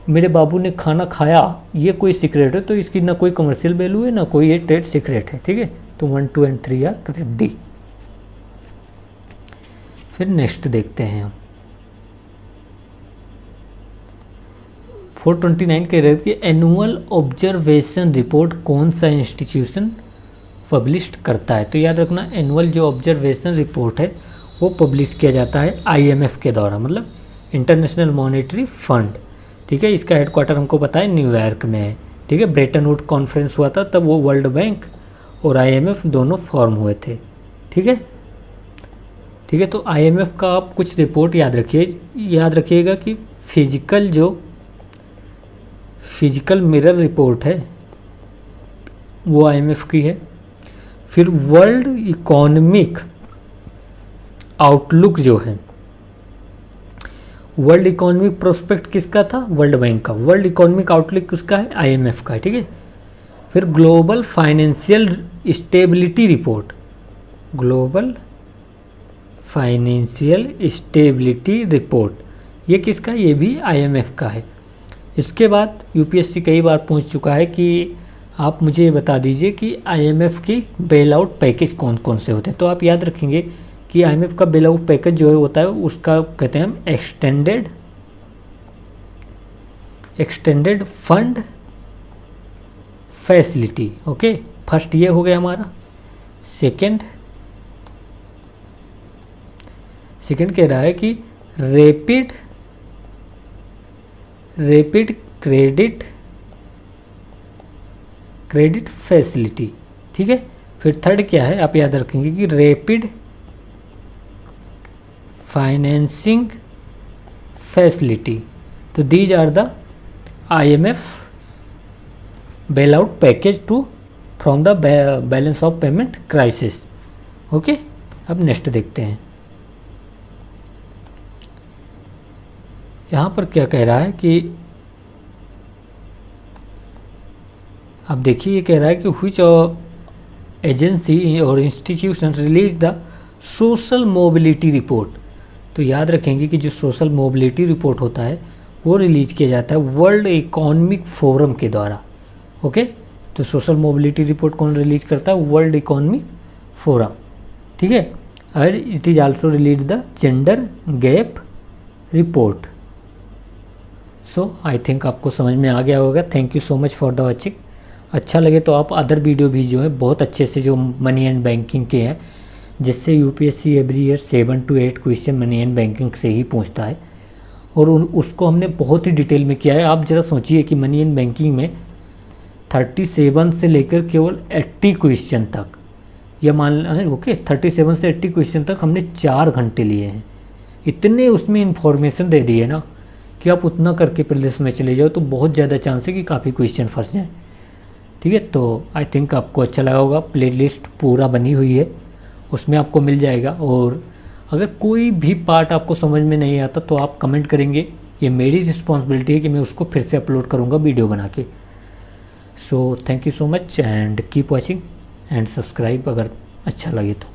मेरे बाबू ने खाना खाया, ये कोई सीक्रेट है तो इसकी ना कोई कमर्शियल वैल्यू है ना कोई ये ट्रेड सीक्रेट है, ठीक है। तो 1, 2 एंड 3 आर करेक्ट, डी। फिर नेक्स्ट देखते हैं हम 429 कह रहे थे कि एनुअल ऑब्जर्वेशन रिपोर्ट कौन सा इंस्टीट्यूशन पब्लिश करता है। तो याद रखना, एनुअल जो ऑब्जर्वेशन रिपोर्ट है वो पब्लिश किया जाता है IMF के द्वारा, मतलब इंटरनेशनल मॉनेटरी फंड, ठीक है। इसका हेडक्वार्टर हमको पता है न्यूयॉर्क में है, ठीक है। ब्रेटन वुड कॉन्फ्रेंस हुआ था तब वो वर्ल्ड बैंक और IMF दोनों फॉर्म हुए थे, ठीक है, ठीक है। तो IMF का आप कुछ रिपोर्ट याद रखिएगा कि फिजिकल मिरर रिपोर्ट है वो IMF की है। फिर वर्ल्ड इकोनॉमिक आउटलुक जो है, वर्ल्ड इकोनॉमिक प्रोस्पेक्ट किसका था, वर्ल्ड बैंक का। वर्ल्ड इकोनॉमिक आउटलुक किसका है, IMF का, ठीक है। फिर global financial stability report, global financial stability report ये किसका, ये भी IMF का है। इसके बाद UPSC कई बार पूछ चुका है कि आप मुझे बता दीजिए कि IMF की बेल आउट पैकेज कौन कौन से होते हैं। तो आप याद रखेंगे कि IMF का बेल आउट पैकेज जो होता है उसका कहते हैं हम extended fund facility, okay. First ये हो गया हमारा। सेकंड कह रहा है कि रैपिड क्रेडिट फैसिलिटी, ठीक है। फिर थर्ड क्या है, आप याद रखेंगे कि रैपिड फाइनेंसिंग फैसिलिटी। तो these are the IMF bail out package from the balance of payment crisis, okay. अब नेक्स्ट देखते हैं, यहाँ पर क्या कह रहा है कि अब देखिए, ये कह रहा है कि व्हिच एजेंसी और institution release the social mobility report. तो याद रखेंगे कि जो सोशल मोबिलिटी रिपोर्ट होता है वो रिलीज किया जाता है वर्ल्ड इकोनॉमिक फोरम के द्वारा, ओके। तो सोशल मोबिलिटी रिपोर्ट कौन रिलीज करता है, वर्ल्ड इकोनॉमिक फोरम, ठीक है। और it is also release the gender gap report. So I think आपको समझ में आ गया होगा। Thank you so much for the watching. अच्छा लगे तो आप अदर वीडियो भी जो है बहुत अच्छे से जो मनी एंड बैंकिंग के हैं, जिससे UPSC every year 7 to 8 question money and banking से ही पूछता है, और उसको हमने बहुत ही डिटेल में किया है। आप ज़रा सोचिए कि मनी एंड बैंकिंग में 37 से लेकर केवल 80 क्वेश्चन तक, या मान ओके 37 से 80 क्वेश्चन तक हमने 4 घंटे लिए हैं। इतने उसमें इंफॉर्मेशन दे दी है ना कि आप उतना करके प्रीलिम्स में चले जाओ तो बहुत ज़्यादा चांस है कि काफ़ी क्वेश्चन फंस जाएँ। ठीक है, तो आई थिंक आपको अच्छा लगा होगा। प्लेलिस्ट पूरा बनी हुई है, उसमें आपको मिल जाएगा। और अगर कोई भी पार्ट आपको समझ में नहीं आता तो आप कमेंट करेंगे, ये मेरी रिस्पॉन्सिबिलिटी है कि मैं उसको फिर से अपलोड करूँगा वीडियो बना के। So thank you so much and keep watching and subscribe अगर अच्छा लगे तो।